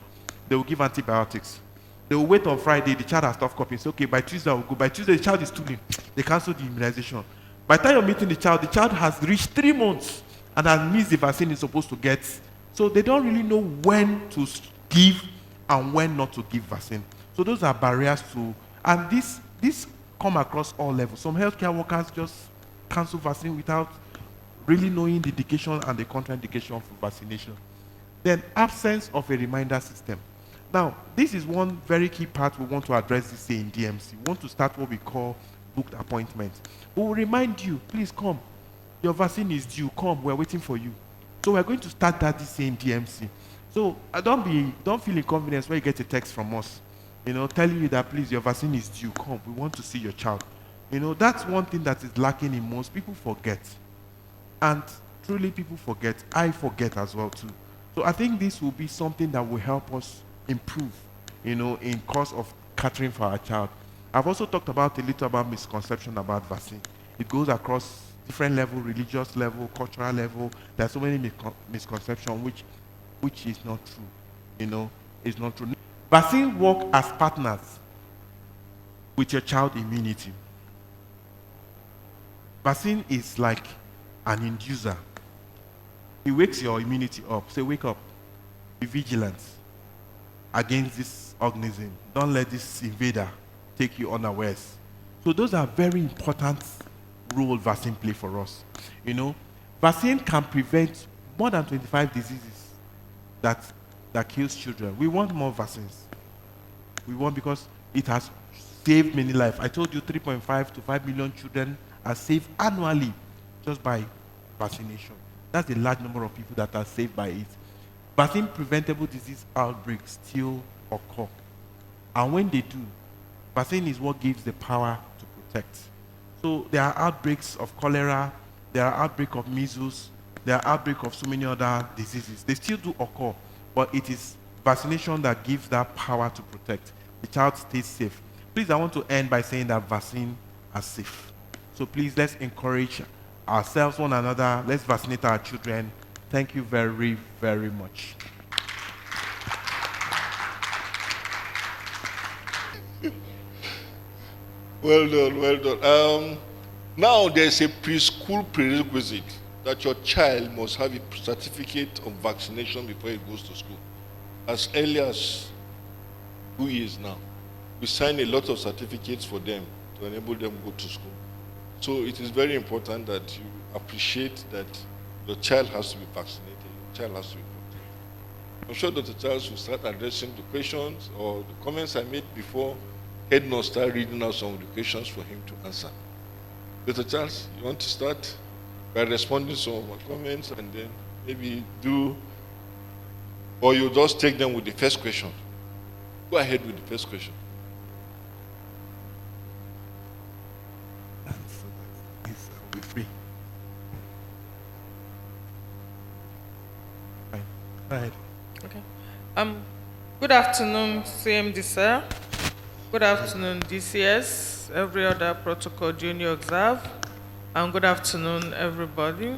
They will give antibiotics. They will wait on Friday, the child has stopped copying. Say, okay, by Tuesday I will go. By Tuesday, the child is stooling. They cancel the immunization. By the time you're meeting the child has reached 3 months and has missed the vaccine he's supposed to get. So they don't really know when to give and when not to give vaccine. So those are barriers to, and this come across all levels. Some healthcare workers just cancel vaccine without really knowing the indication and the contraindication for vaccination. Then absence of a reminder system. Now, this is one very key part we want to address this day in DMC. We want to start what we call booked appointments. We will remind you, please come. Your vaccine is due. Come, we're waiting for you. So we're going to start that this day in DMC. So don't feel inconvenienced when you get a text from us, telling you that please your vaccine is due. Come, we want to see your child. That's one thing that is lacking in most people forget, and truly people forget. I forget as well too. So I think this will be something that will help us improve, in course of catering for our child. I've also talked about a little about misconception about vaccine. It goes across different level, religious level, cultural level. There are so many misconceptions which is not true. It's not true. Vaccine work as partners with your child immunity. Vaccine is like an inducer. It wakes your immunity up. Say, wake up. Be vigilant against this organism. Don't let this invader take you unawares. So those are very important role vaccine play for us. Vaccine can prevent more than 25 diseases that kills children. We want more vaccines. We want, because it has saved many lives. I told you 3.5 to 5 million children are saved annually just by vaccination. That's a large number of people that are saved by it. Vaccine preventable disease outbreaks still occur. And when they do, vaccine is what gives the power to protect. So there are outbreaks of cholera, there are outbreaks of measles, there are outbreaks of so many other diseases. They still do occur, but it is vaccination that gives that power to protect. The child stays safe. Please, I want to end by saying that vaccine are safe. So please, let's encourage ourselves, one another. Let's vaccinate our children. Thank you very, very much. Well done, well done. Now there's a preschool prerequisite that your child must have a certificate of vaccination before he goes to school. As early as 2 years now. We sign a lot of certificates for them to enable them to go to school. So it is very important that you appreciate that your child has to be vaccinated, your child has to be protected. I'm sure Dr. Charles will start addressing the questions or the comments I made before. Head nurse start reading out some of the questions for him to answer. Dr. Charles, you want to start by responding to some of my comments and then maybe or you just take them with the first question. Go ahead with the first question. Be free. Fine. Go ahead. Okay. Good afternoon, CMD sir. Good afternoon, DCS, every other protocol junior observe, and good afternoon, everybody.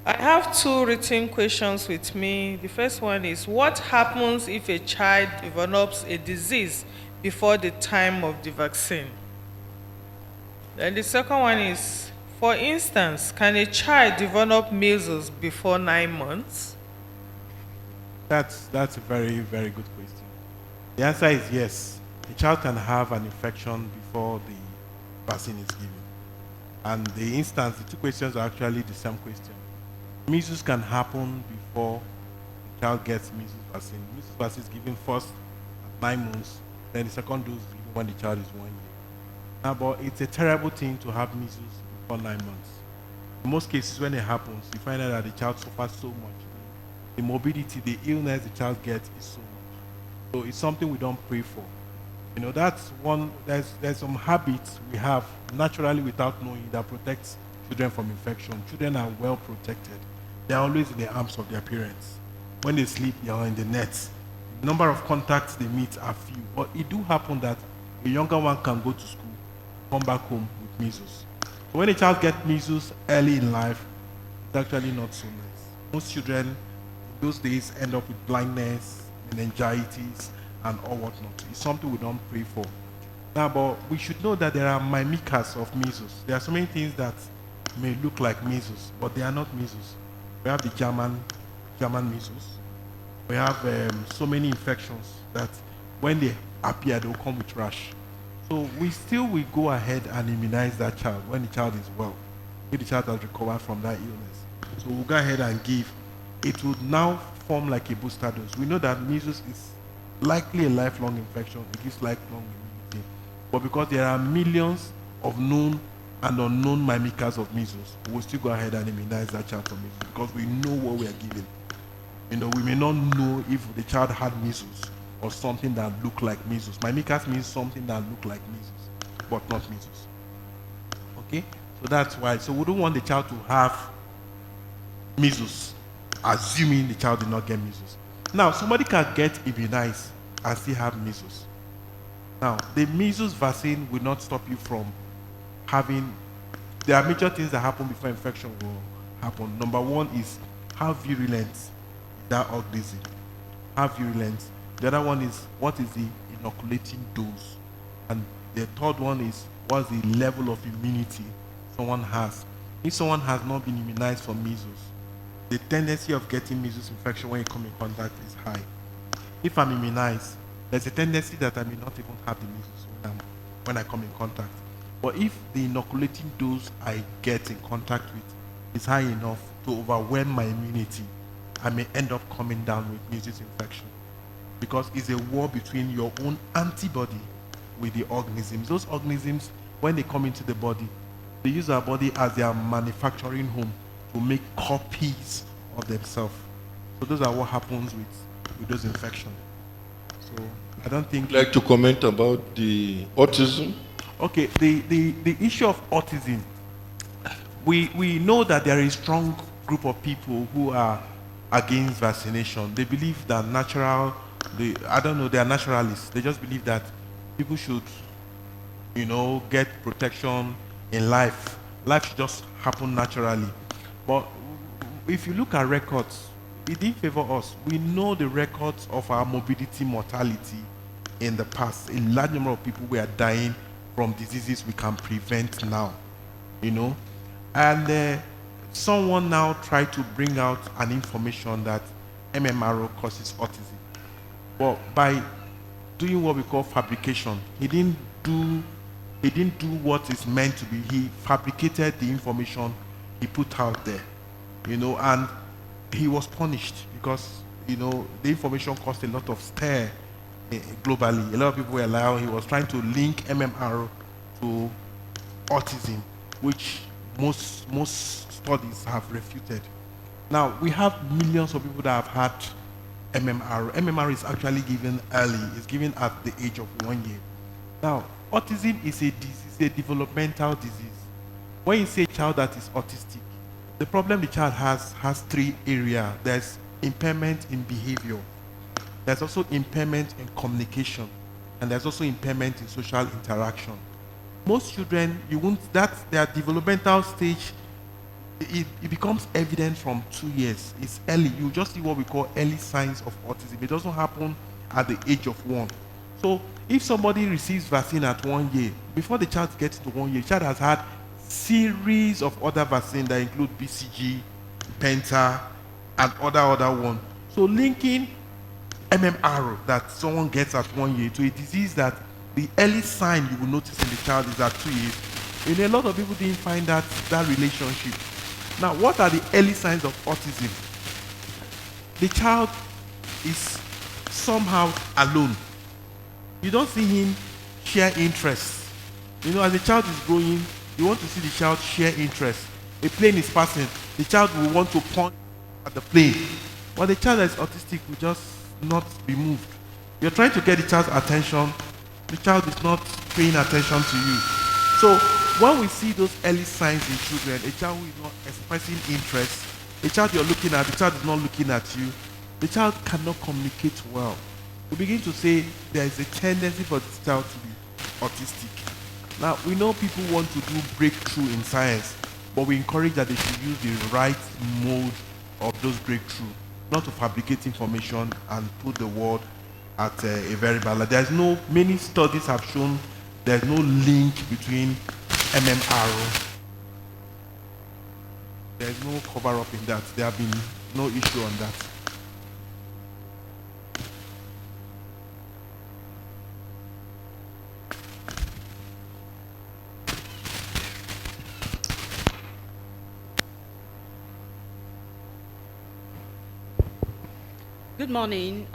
I have 2 written questions with me. The first one is, what happens if a child develops a disease before the time of the vaccine? Then the second one is, for instance, can a child develop measles before 9 months? That's a very, very good question. The answer is yes. A child can have an infection before the vaccine is given. And the 2 questions are actually the same question. Measles can happen before the child gets measles vaccine. Measles vaccine is given first at 9 months, then the second dose is given when the child is 1 year. Now, but it's a terrible thing to have measles before 9 months. In most cases, when it happens, you find out that the child suffers so much. The morbidity, the illness the child gets is so much. So it's something we don't pray for. That's one, there's some habits we have naturally without knowing that protects children from infection. Children are well protected. They're always in the arms of their parents. When they sleep, they are in the nets. The number of contacts they meet are few, but it do happen that a younger one can go to school, come back home with measles. So when a child gets measles early in life, it's actually not so nice. Most children in those days end up with blindness, meningitis, and all whatnot. It's something we don't pray for. Now, but we should know that there are mimickers of measles. There are so many things that may look like measles, but they are not measles. We have the German measles. We have so many infections that when they appear, they'll come with rash. So we still will go ahead and immunize that child when the child is well, if the child has recovered from that illness. So we'll go ahead and give. It would now form like a booster dose. We know that measles is likely a lifelong infection. It gives lifelong immunity. But because there are millions of known and unknown mimickers of measles, we'll still go ahead and immunize that child for measles because we know what we are giving. You know, we may not know if the child had measles or something that looked like measles. Mimickers means something that looked like measles, but not measles. Okay? So that's why. So we don't want the child to have measles, assuming the child did not get measles. Now, somebody can get immunized and still have measles. Now, the measles vaccine will not stop you from having. There are major things that happen before infection will happen. Number one is how virulent is that organism. How virulent. The other one is what is the inoculating dose. And the third one is what's the level of immunity someone has. If someone has not been immunized for measles, the tendency of getting measles infection when you come in contact is high. If I'm immunized, there's a tendency that I may not even have the measles when I come in contact. But if the inoculating dose I get in contact with is high enough to overwhelm my immunity, I may end up coming down with measles infection. Because it's a war between your own antibody with the organisms. Those organisms, when they come into the body, they use our body as their manufacturing home to make copies of themselves. So those are what happens with those infections. So I don't think. Would you like to comment about the autism? Okay, the issue of autism, we know that there is a strong group of people who are against vaccination. They believe that they are naturalists. They just believe that people should, get protection in life. Life should just happen naturally. But if you look at records, it didn't favor us. We know the records of our morbidity, mortality in the past. A large number of people were dying from diseases we can prevent now, And someone now tried to bring out an information that MMRO causes autism. But by doing what we call fabrication, he didn't do what is meant to be. He fabricated the information he put out there, and he was punished because, the information caused a lot of stir globally. A lot of people were allowed. He was trying to link MMR to autism, which most studies have refuted. Now, we have millions of people that have had MMR. MMR is actually given early. It's given at the age of 1 year. Now, autism is a disease, a developmental disease. When you say a child that is autistic, the problem the child has three areas. There's impairment in behavior. There's also impairment in communication. And there's also impairment in social interaction. Most children, their developmental stage, it becomes evident from 2 years. It's early. You just see what we call early signs of autism. It doesn't happen at the age of 1. So if somebody receives vaccine at 1 year, before the child gets to 1 year, the child has had series of other vaccines that include BCG, Penta, and other one. So linking MMR that someone gets at 1 year to a disease that the early sign you will notice in the child is at 2 years. A lot of people didn't find that relationship. Now, what are the early signs of autism? The child is somehow alone. You don't see him share interests. As the child is growing, you want to see the child share interests. A plane is passing, the child will want to point at the plane. But the child that is autistic will just not be moved. You're trying to get the child's attention, the child is not paying attention to you. So when we see those early signs in children, a child who is not expressing interest, a child you're looking at, the child is not looking at you, the child cannot communicate well. We begin to say there is a tendency for this child to be autistic. Now, we know people want to do breakthrough in science, but we encourage that they should use the right mode of those breakthrough, not to fabricate information and put the word at a very bad level. There's no, many studies have shown there's no link between MMR. There's no cover up in that. There have been no issue on that. Good morning.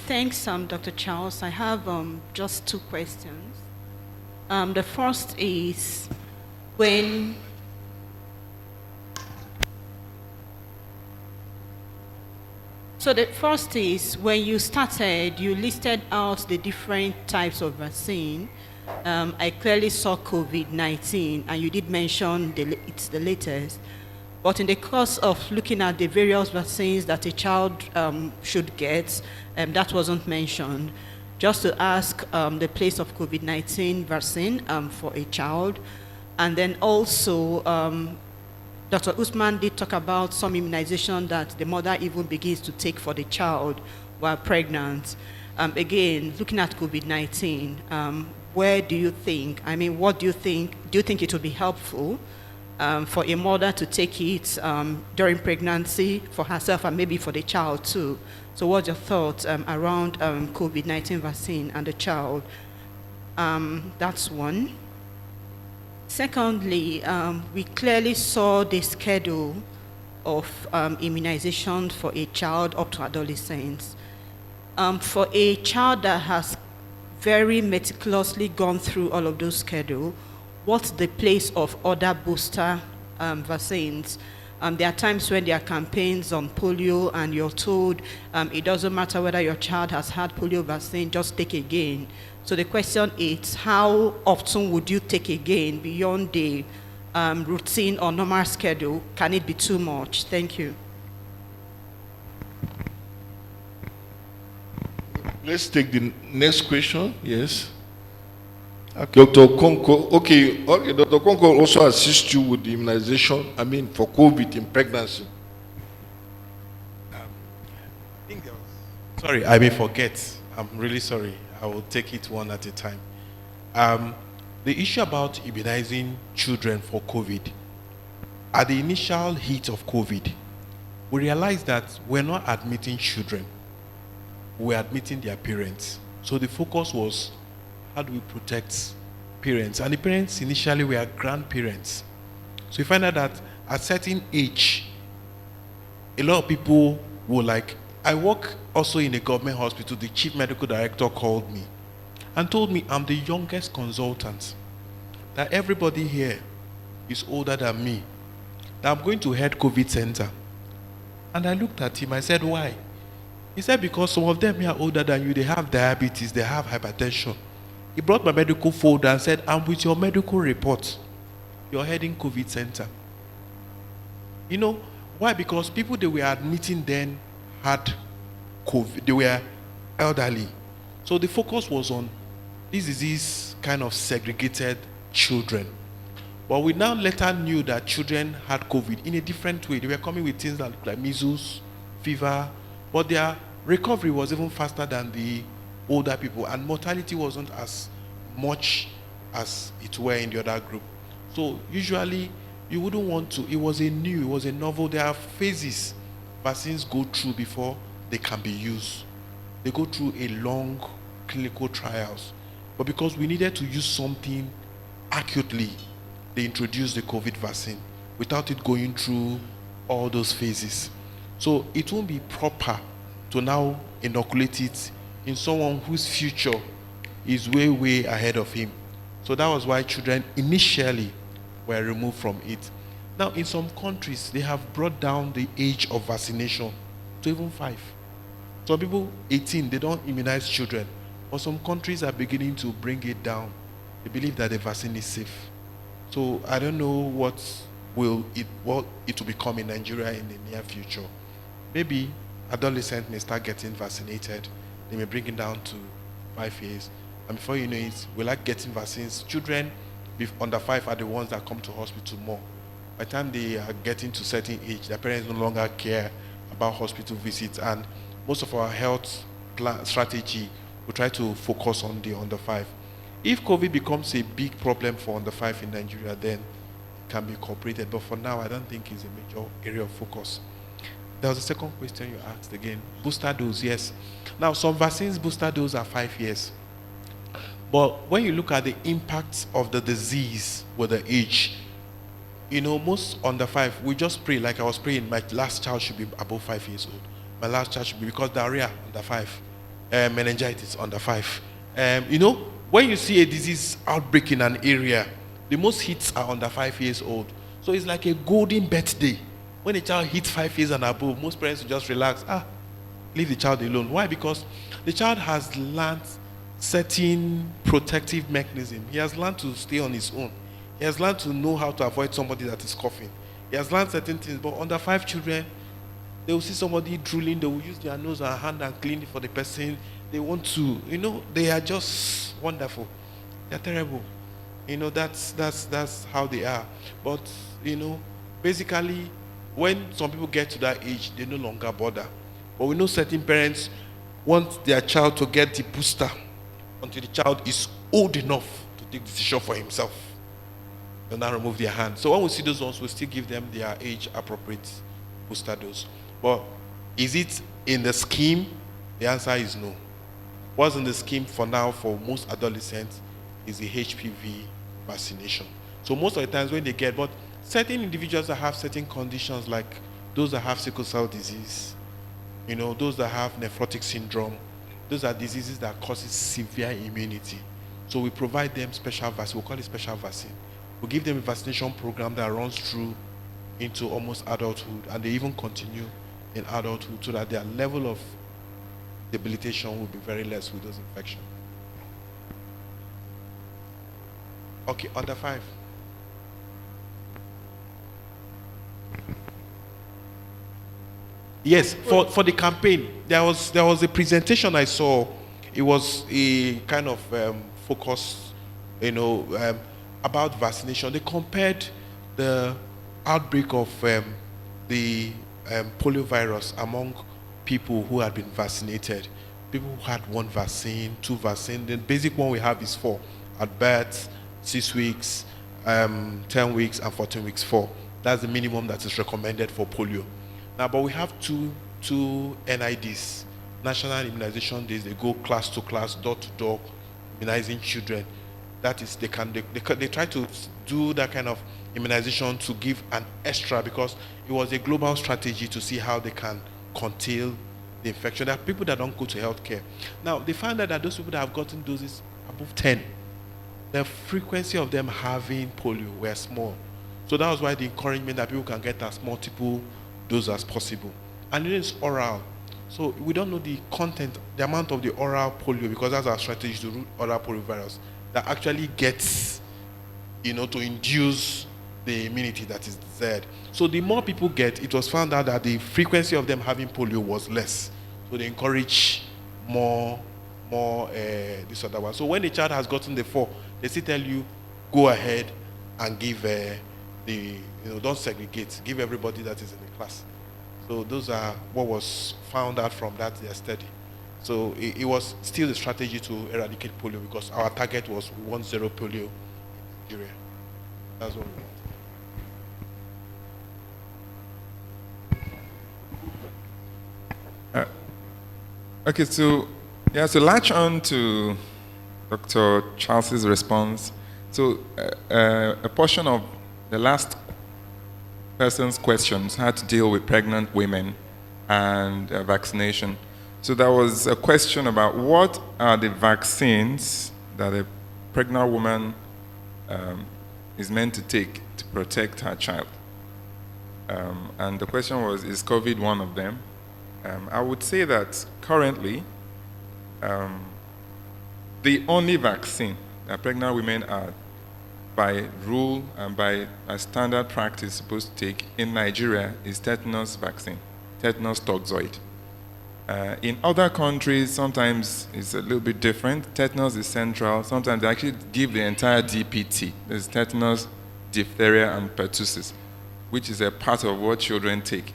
Thanks, Dr. Charles. I have just two questions. The first is when you started, you listed out the different types of vaccine. I clearly saw COVID-19, and you did mention it's the latest. But in the course of looking at the various vaccines that a child should get, that wasn't mentioned. Just to ask the place of COVID-19 vaccine for a child. And then also, Dr. Usman did talk about some immunization that the mother even begins to take for the child while pregnant. Again, looking at COVID-19, where do you think, what do you think it would be helpful for a mother to take it during pregnancy for herself and maybe for the child too? So what's your thoughts around COVID-19 vaccine and the child? That's one. Secondly, we clearly saw the schedule of immunization for a child up to adolescence. For a child that has very meticulously gone through all of those schedules, what's the place of other booster vaccines? There are times when there are campaigns on polio and you're told it doesn't matter whether your child has had polio vaccine, just take again. So the question is, how often would you take again beyond the routine or normal schedule? Can it be too much? Thank you. Let's take the next question. Yes. Okay. Dr. Konko, okay, Dr. Konko also assists you with the immunization, for COVID in pregnancy. Sorry, I may forget. I'm really sorry. I will take it one at a time. The issue about immunizing children for COVID, at the initial heat of COVID, we realized that we're not admitting children, we're admitting their parents. So the focus was, how do we protect parents? And the parents initially were grandparents. So we find out that at a certain age, a lot of people were like, I work also in a government hospital. The chief medical director called me and told me I'm the youngest consultant, that everybody here is older than me, that I'm going to head COVID center. And I looked at him, I said, why? He said, because some of them here are older than you, they have diabetes, they have hypertension. He brought my medical folder and said, I'm with your medical report. You're heading COVID center. You know, why? Because people they were admitting then had COVID, they were elderly. So the focus was on this disease kind of segregated children. But we now later knew that children had COVID in a different way. They were coming with things like measles, fever, but their recovery was even faster than the older people, and mortality wasn't as much as it were in the other group. So usually you wouldn't want to, it was a novel, there are phases vaccines go through before they can be used. They go through a long clinical trials. But because we needed to use something accurately, they introduced the COVID vaccine without it going through all those phases. So it won't be proper to now inoculate it in someone whose future is way, way ahead of him. So that was why children initially were removed from it. Now, in some countries, they have brought down the age of vaccination to even 5. Some people, 18, they don't immunize children. But some countries are beginning to bring it down. They believe that the vaccine is safe. So I don't know what it will become in Nigeria in the near future. Maybe adolescents may start getting vaccinated. They may bring it down to 5 years. And before you know it, we like getting vaccines. Children under 5 are the ones that come to hospital more. By the time they are getting to a certain age, their parents no longer care about hospital visits. And most of our health strategy we try to focus on the under 5. If COVID becomes a big problem for under 5 in Nigeria, then it can be incorporated. But for now, I don't think it's a major area of focus. There was a second question you asked again. Booster dose, yes. Now, some vaccines, booster dose are 5 years. But when you look at the impact of the disease with the age, you know, most under 5, we just pray, like I was praying, my last child should be above 5 years old. My last child should be, because diarrhea, under 5. Meningitis, under 5. You know, when you see a disease outbreak in an area, the most hits are under 5 years old. So it's like a golden birthday. When a child hits 5 years and above, most parents will just relax. Leave the child alone. Why? Because the child has learned certain protective mechanism. He has learned to stay on his own. He has learned to know how to avoid somebody that is coughing. He has learned certain things. But under 5 children, they will see somebody drooling. They will use their nose and hand and clean it for the person. They want to, you know, they are just wonderful. They're terrible. You know, that's how they are. But, you know, basically, when some people get to that age, they no longer bother. But we know certain parents want their child to get the booster until the child is old enough to take the decision for himself. They'll now remove their hand. So when we see those ones, we still give them their age-appropriate booster dose. But is it in the scheme? The answer is no. What's in the scheme for now for most adolescents is the HPV vaccination. So most of the times when they get, but certain individuals that have certain conditions, like those that have sickle cell disease, you know, those that have nephrotic syndrome, those are diseases that causes severe immunity. So we provide them special vaccine. We call it special vaccine. We give them a vaccination program that runs through into almost adulthood, and they even continue in adulthood, so that their level of debilitation will be very less with those infections. Okay, under 5. Yes, for the campaign, there was a presentation I saw. It was a kind of focus, you know, about vaccination. They compared the outbreak of the polio virus among people who had been vaccinated. People who had 1 vaccine, 2 vaccines. The basic one we have is 4. At birth, 6 weeks, 10 weeks, and 14 weeks, 4. That's the minimum that is recommended for polio. Now, but we have two NIDs, National Immunization Days. They go class to class, door to door, immunizing children. That is, they try to do that kind of immunization to give an extra, because it was a global strategy to see how they can curtail the infection. There are people that don't go to healthcare. Now, they found out that those people that have gotten doses above 10, the frequency of them having polio were small. So that was why the encouragement that people can get as multiple doses as possible. And it is oral. So we don't know the content, the amount of the oral polio, because that's our strategy to root oral poliovirus, that actually gets, you know, to induce the immunity that is desired. So the more people get, it was found out that the frequency of them having polio was less. So they encourage more this other one. So when the child has gotten the 4, they still tell you, go ahead and give don't segregate, give everybody that is in the class. So those are what was found out from that their study. So it was still a strategy to eradicate polio, because our target was we want 0 polio in Nigeria. That's what we want. Okay, so latch on to Dr. Charles's response. So a portion of the last person's questions had to deal with pregnant women and vaccination. So there was a question about what are the vaccines that a pregnant woman is meant to take to protect her child. And the question was, is COVID one of them? I would say that currently, the only vaccine that pregnant women are, by rule and by a standard practice, supposed to take in Nigeria is tetanus vaccine, tetanus toxoid. In other countries, sometimes it's a little bit different. Tetanus is central. Sometimes they actually give the entire DPT. There's tetanus, diphtheria, and pertussis, which is a part of what children take.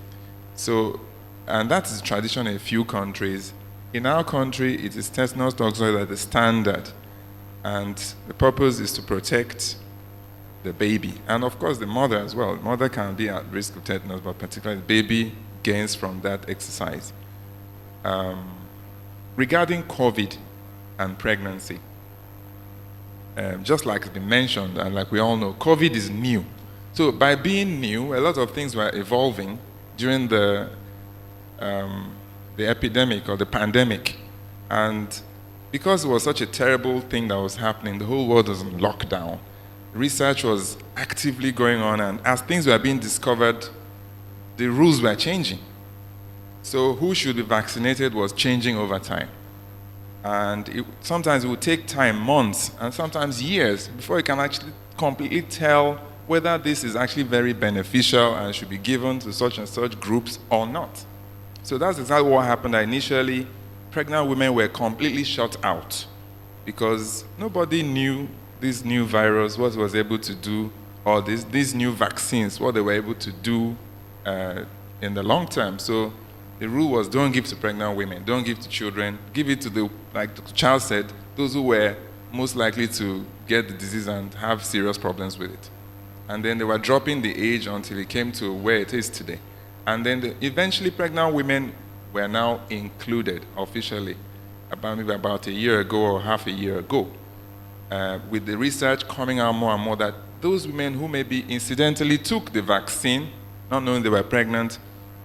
So, and that is tradition in a few countries. In our country, it is tetanus toxoid that is standard, and the purpose is to protect the baby, and of course the mother as well. The mother can be at risk of tetanus, but particularly the baby gains from that exercise. Regarding COVID and pregnancy, just like it's been mentioned, and like we all know, COVID is new. So by being new, a lot of things were evolving during the epidemic or the pandemic. And because it was such a terrible thing that was happening, the whole world was in lockdown. Research was actively going on, and as things were being discovered, the rules were changing. So who should be vaccinated was changing over time. And sometimes it would take time, months, and sometimes years, before you can actually completely tell whether this is actually very beneficial and should be given to such and such groups or not. So that's exactly what happened. Initially, pregnant women were completely shut out because nobody knew this new virus, what it was able to do, or these new vaccines, what they were able to do in the long term. So the rule was don't give to pregnant women, don't give to children, give it to like the child said, those who were most likely to get the disease and have serious problems with it. And then they were dropping the age until it came to where it is today. And then eventually pregnant women were now included officially, maybe about a year ago or half a year ago. With the research coming out more and more that those women who maybe incidentally took the vaccine, not knowing they were pregnant,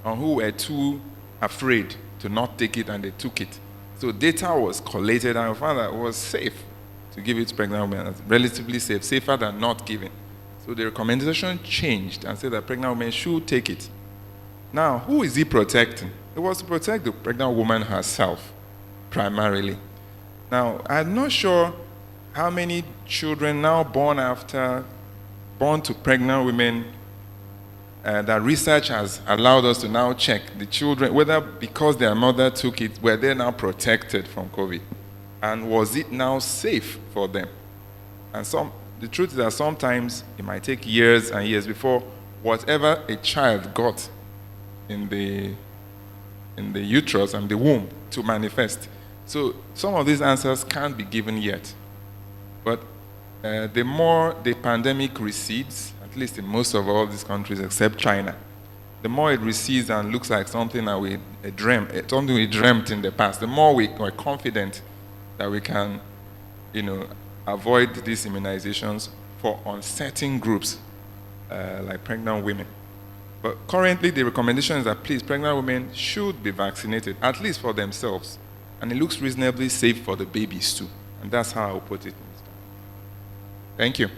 or who were too afraid to not take it and they took it. So data was collated and we found that it was safe to give it to pregnant women, relatively safe, safer than not giving. So the recommendation changed and said that pregnant women should take it. Now, who is he protecting? It was to protect the pregnant woman herself, primarily. Now, I'm not sure how many children now born to pregnant women that research has allowed us to now check the children, whether because their mother took it, were they now protected from COVID? And was it now safe for them? And the truth is that sometimes it might take years and years before whatever a child got in the uterus and the womb to manifest. So some of these answers can't be given yet. But the more the pandemic recedes, at least in most of all these countries except China, the more it recedes and looks like something that we dreamt in the past, the more we're confident that we can, avoid these immunizations for uncertain groups like pregnant women. But currently the recommendation is that please, pregnant women should be vaccinated, at least for themselves. And it looks reasonably safe for the babies too. And that's how I'll put it. Thank you.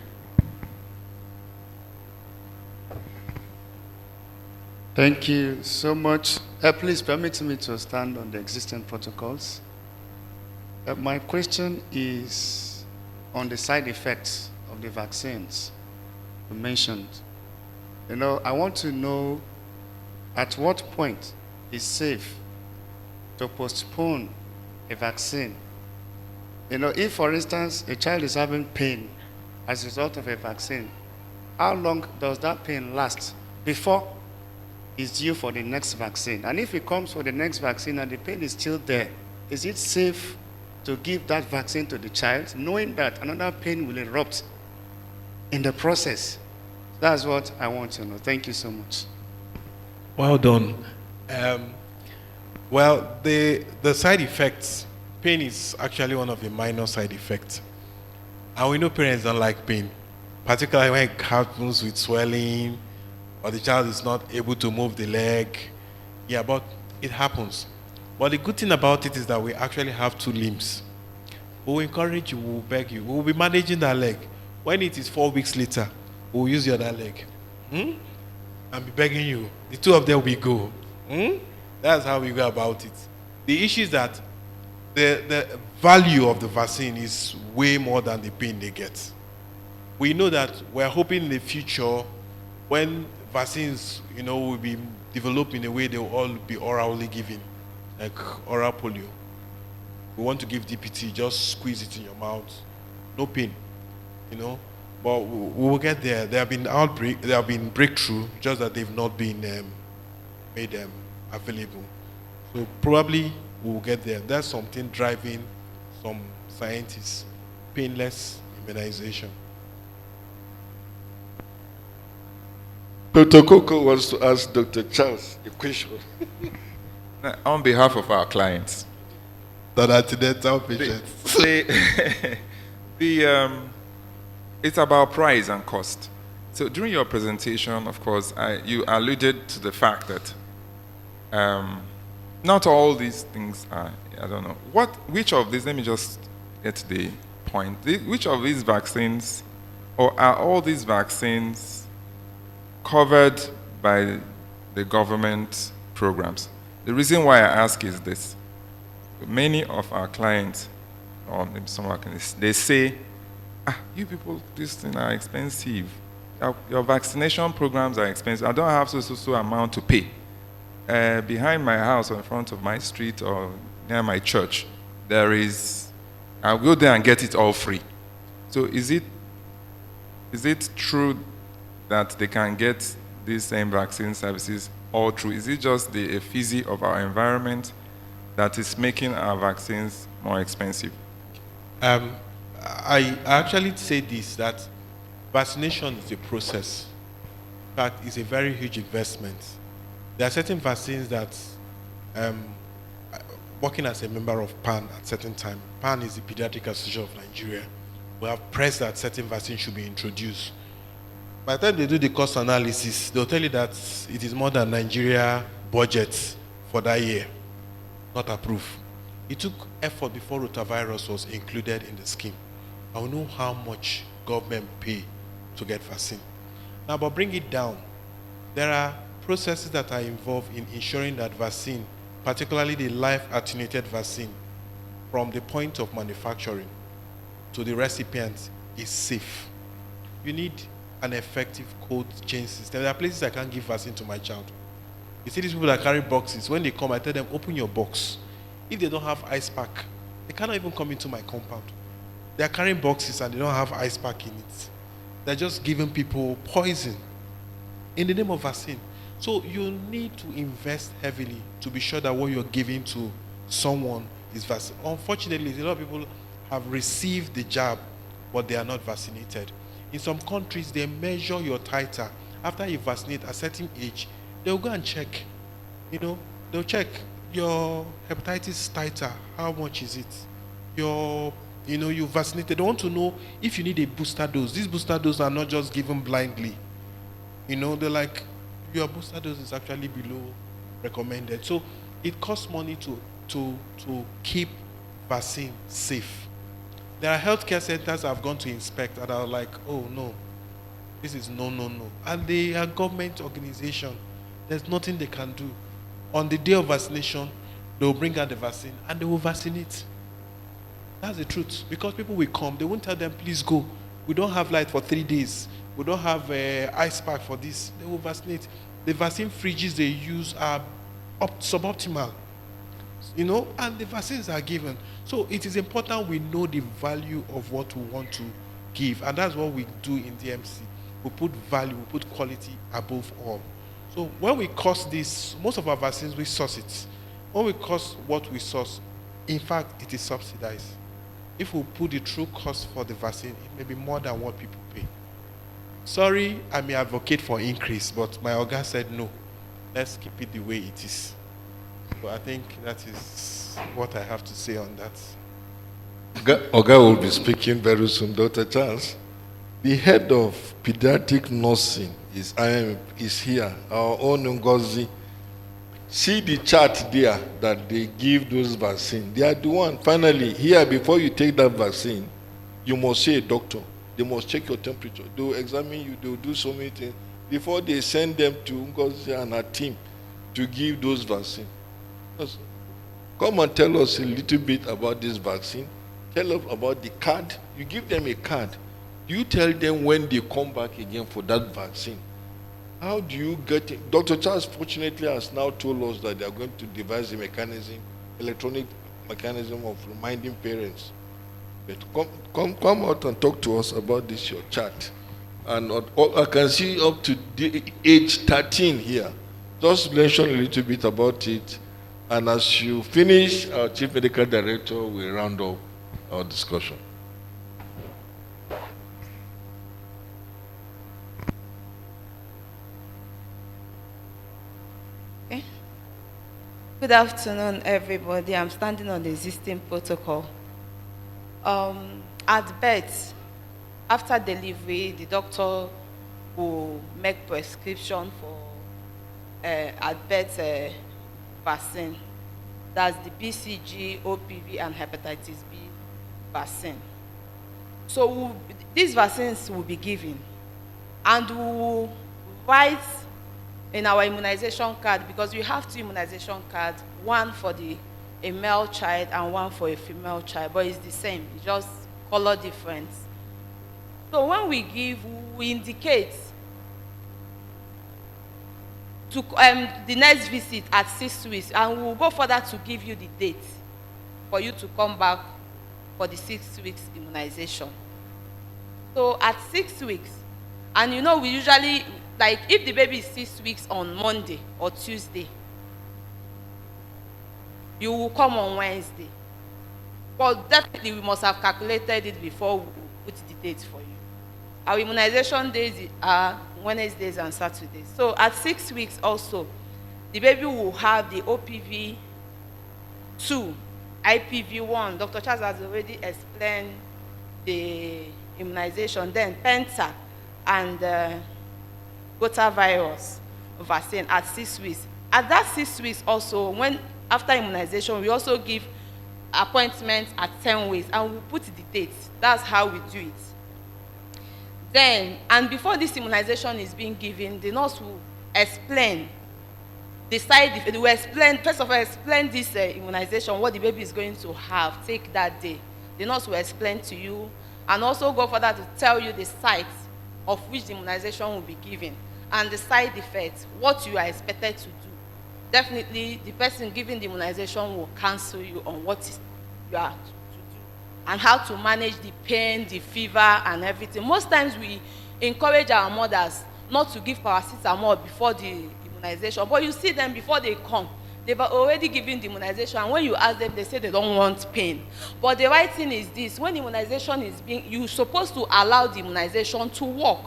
Thank you so much. Please permit me to stand on the existing protocols. My question is on the side effects of the vaccines you mentioned. I want to know at what point is safe to postpone a vaccine. If, for instance, a child is having pain as a result of a vaccine, how long does that pain last before it's due for the next vaccine? And if it comes for the next vaccine and the pain is still there, is it safe to give that vaccine to the child, knowing that another pain will erupt in the process? That's what I want to know. Thank you so much. Well done. Well, the side effects, pain is actually one of the minor side effects. And we know parents don't like pain, particularly when it happens with swelling, or the child is not able to move the leg. Yeah, but it happens. But the good thing about it is that we actually have two limbs. We'll encourage you, we'll beg you, we'll be managing that leg. When it is 4 weeks later, we'll use the other leg. And be begging you. The two of them will go. That's how we go about it. The issue is that the value of the vaccine is way more than the pain they get. We know that we're hoping in the future when vaccines, will be developed in a way they will all be orally given, like oral polio. We want to give DPT, just squeeze it in your mouth, no pain, But we will get there. There have been breakthrough, just that they've not been made available. So probably we will get there. That's something driving some scientists. Painless immunization. Dr. Coco wants to ask Dr. Charles a question. On behalf of our clients, Non-accidental patients. it's about price and cost. So during your presentation, of course, you alluded to the fact that not all these things are, I don't know. Which of these, let me just get to the point. Which of these vaccines, or are all these vaccines covered by the government programs? The reason why I ask is this. Many of our clients, or maybe some of our clients, they say, you people, these things are expensive. Your vaccination programs are expensive. I don't have so amount to pay. Behind my house or in front of my street or near my church, I'll go there and get it all free. So is it true that they can get these same vaccine services all through? Is it just the efficacy of our environment that is making our vaccines more expensive? I actually say this, that vaccination is a process. In fact, it's a very huge investment. There are certain vaccines that, working as a member of PAN at certain time, PAN is the Pediatric Association of Nigeria, we have pressed that certain vaccines should be introduced. By the time they do the cost analysis, they'll tell you that it is more than Nigeria budget for that year, not approved. It took effort before rotavirus was included in the scheme. I will know how much government pay to get vaccine. Now, but bring it down. There are processes that are involved in ensuring that vaccine, particularly the live-attenuated vaccine, from the point of manufacturing to the recipient, is safe. You need an effective cold chain system. There are places I can't give vaccine to my child. You see these people that carry boxes. When they come, I tell them, open your box. If they don't have ice pack, they cannot even come into my compound. They are carrying boxes and they don't have ice pack in it. They're just giving people poison in the name of vaccine. So you need to invest heavily to be sure that what you're giving to someone is vaccine. Unfortunately, a lot of people have received the jab, but they are not vaccinated. In some countries, they measure your titer. After you vaccinate at a certain age, they'll go and check. They'll check your hepatitis titer. How much is it? You vaccinated. They want to know if you need a booster dose. These booster doses are not just given blindly. They're like, your booster dose is actually below recommended. So it costs money to keep vaccine safe. There are healthcare centers I've gone to inspect and are like, oh no, this is no. And they are government organization. There's nothing they can do. On the day of vaccination, they will bring out the vaccine and they will vaccinate. That's the truth. Because people will come, they won't tell them, please go. We don't have light for 3 days. We don't have ice pack for this. They will vaccinate. The vaccine fridges they use are suboptimal. And the vaccines are given. So it is important we know the value of what we want to give. And that's what we do in DMC. We put value, we put quality above all. So when we cost this, most of our vaccines, we source it. When we cost what we source, in fact, it is subsidized. If we put the true cost for the vaccine, it may be more than what people pay. Sorry, I may advocate for increase, but my Oga said no. Let's keep it the way it is. So I think that is what I have to say on that. Oga will be speaking very soon, Dr. Charles. The head of pediatric nursing is here, our own Ngozi. See the chart there that they give those vaccines. They are the one. Finally, here, before you take that vaccine, you must see a doctor. They must check your temperature. They will examine you. They will do so many things before they send them to Ngozi and her team to give those vaccines. Come and tell us a little bit about this vaccine. Tell us about the card. You give them a card. You tell them when they come back again for that vaccine. How do you get it? Dr. Charles fortunately has now told us that they are going to devise a mechanism, electronic mechanism of reminding parents. But come out and talk to us about this, your chart. And I can see up to the age 13 here. Just mention a little bit about it. And as you finish, our Chief Medical Director will round up our discussion. Okay. Good afternoon, everybody. I'm standing on the existing protocol. At birth, after delivery, the doctor will make prescription for at birth vaccine. That's the BCG, OPV, and hepatitis B vaccine. So these vaccines will be given, and we will write in our immunization card, because we have 2 immunization cards, one for a male child and one for a female child, but it's the same, it's just color difference. So when we give, we indicate to the next visit at 6 weeks, and we'll go further to give you the date for you to come back for the 6 weeks immunization. So at 6 weeks, and you know, we usually, like if the baby is 6 weeks on Monday or Tuesday, you will come on Wednesday. But definitely we must have calculated it before we put the date for you. Our immunization days are Wednesdays and Saturdays. So at 6 weeks also, the baby will have the OPV 2, IPV 1. Dr. Charles has already explained the immunization. Then Penta and rotavirus vaccine at 6 weeks. At that 6 weeks also, when after immunization, we also give appointments at 10 weeks, and we put the dates. That's how we do it. Then, and before this immunization is being given, the nurse will explain the side effects. They will explain, first of all, explain this immunization, what the baby is going to have, take that day. The nurse will explain to you, and also go further to tell you the site of which the immunization will be given, and the side effects, what you are expected to do. Definitely, the person giving the immunization will counsel you on what you are to do, and how to manage the pain, the fever, and everything. Most times we encourage our mothers not to give paracetamol before the immunization, but you see them before they come, they've already given the immunization, and when you ask them, they say they don't want pain. But the right thing is this: when immunization is being, you're supposed to allow the immunization to work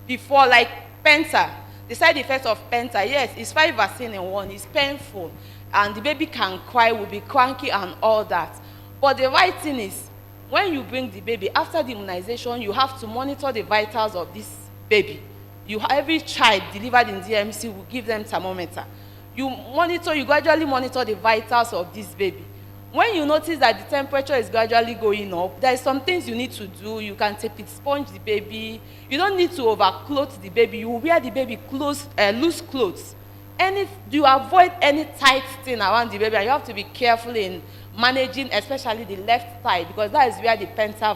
before, like Penta. The side effects of Penta, yes, it's 5 vaccines in one, it's painful, and the baby can cry, will be cranky and all that. But the right thing is, when you bring the baby, after the immunization, you have to monitor the vitals of this baby. Every child delivered in DMC will give them thermometer. You gradually monitor the vitals of this baby. When you notice that the temperature is gradually going up, there are some things you need to do. You can tape it, sponge the baby. You don't need to overclothe the baby. You wear the baby loose clothes. You avoid any tight thing around the baby, and you have to be careful in managing, especially the left thigh, because that is where the Penta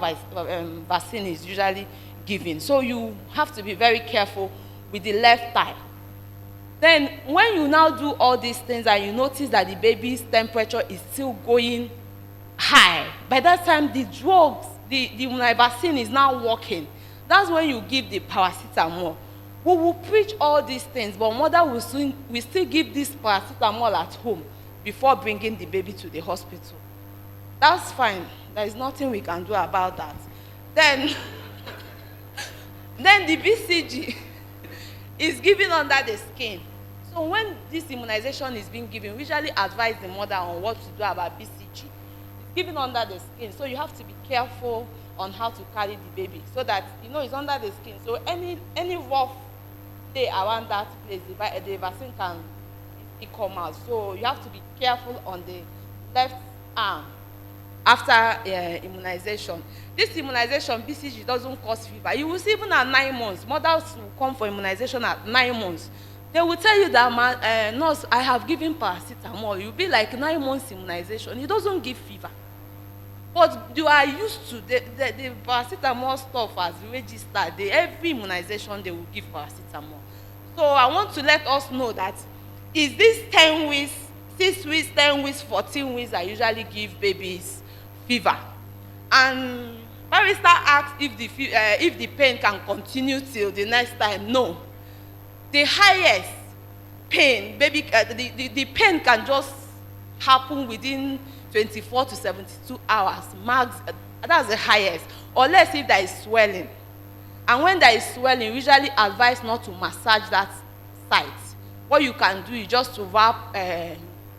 vaccine is usually given. So you have to be very careful with the left thigh. Then when you now do all these things and you notice that the baby's temperature is still going high, by that time the drugs, the vaccine is now working. That's when you give the paracetamol. We will preach all these things, but mother will still give this paracetamol at home before bringing the baby to the hospital. That's fine. There is nothing we can do about that. Then the BCG is given under the skin. So when this immunization is being given, we usually advise the mother on what to do about BCG. It's given under the skin, so you have to be careful on how to carry the baby, so that it's under the skin. So any rough day around that place, the vaccine can come out. So you have to be careful on the left arm after immunization. This immunization, BCG, doesn't cause fever. You will see even at 9 months, mothers will come for immunization at 9 months. They will tell you that, nurse, I have given paracetamol. You'll be like 9 months immunization. It doesn't give fever. But you are used to the paracetamol stuff as registered. Every immunization, they will give paracetamol. So I want to let us know that is this 10 weeks, 6 weeks, 10 weeks, 14 weeks I usually give babies fever. And barrister asked if the pain can continue till the next time. No. The highest pain, the pain can just happen within 24 to 72 hours, max, that's the highest, unless if there is swelling. And when there is swelling, we usually advise not to massage that site. What you can do is just to wrap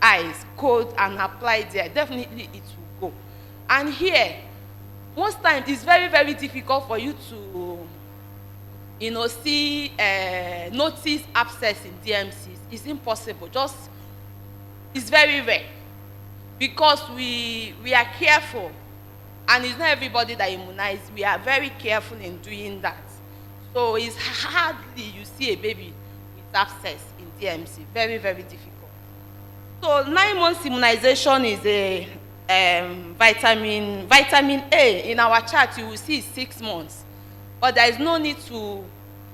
ice, cold, and apply it there. Definitely it will go. And here, most times it's very, very difficult for you to, see, notice abscess in DMCs. It's impossible. It's very rare because we are careful, and it's not everybody that immunized. We are very careful in doing that. So it's hardly you see a baby with abscess in DMC. Very, very difficult. So 9 months immunization is a vitamin A. In our chart, you will see 6 months. But there is no need to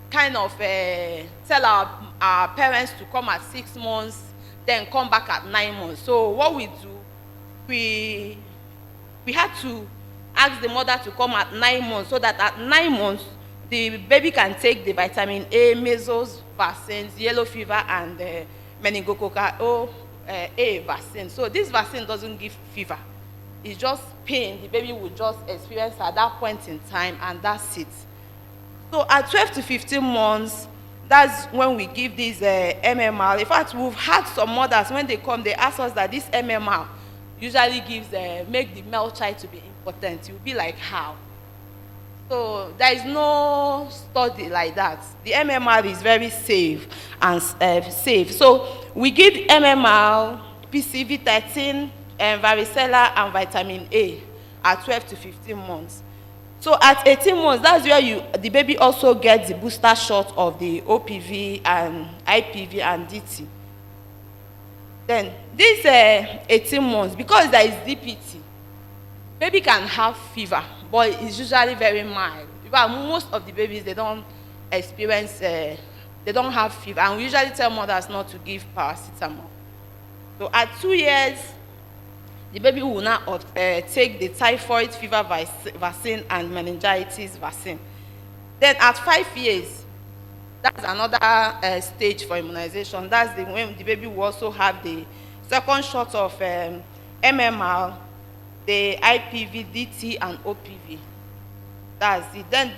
kind of tell our parents to come at 6 months, then come back at 9 months. So what we do, we had to ask the mother to come at 9 months, so that at 9 months, the baby can take the vitamin A, measles vaccines, yellow fever, and meningococcal A vaccine. So this vaccine doesn't give fever. It's just pain. The baby will just experience at that point in time, and that's it. So at 12 to 15 months, that's when we give this MMR. In fact, we've had some mothers, when they come, they ask us that this MMR usually gives, make the male child to be impotent. You'll be like, how? So there is no study like that. The MMR is very safe and safe. So we give MMR, PCV13, varicella, and vitamin A at 12 to 15 months. So at 18 months, that's where the baby also gets the booster shot of the OPV and IPV and DT. Then this 18 months, because there is DPT, baby can have fever, but it's usually very mild. But most of the babies, they don't experience, they don't have fever. And we usually tell mothers not to give paracetamol. So at 2 years, the baby will now take the typhoid fever vaccine and meningitis vaccine. Then at 5 years, that's another stage for immunization. That's when the baby will also have the second shot of MMR, the IPV, DT, and OPV. That's it. Then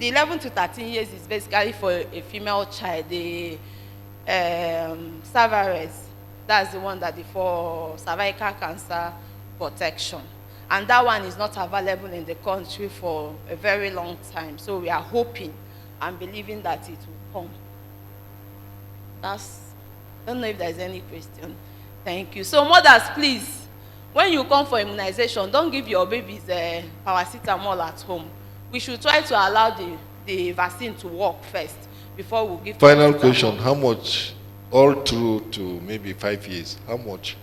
the 11 to 13 years is basically for a female child, the Savares. That's the one that is for cervical cancer protection. And that one is not available in the country for a very long time. So we are hoping and believing that it will come. I don't know if there's any question. Thank you. So mothers, please, when you come for immunization, don't give your babies paracetamol at home. We should try to allow the vaccine to work first before we give. Final question, how much, all through to maybe 5 years, how much?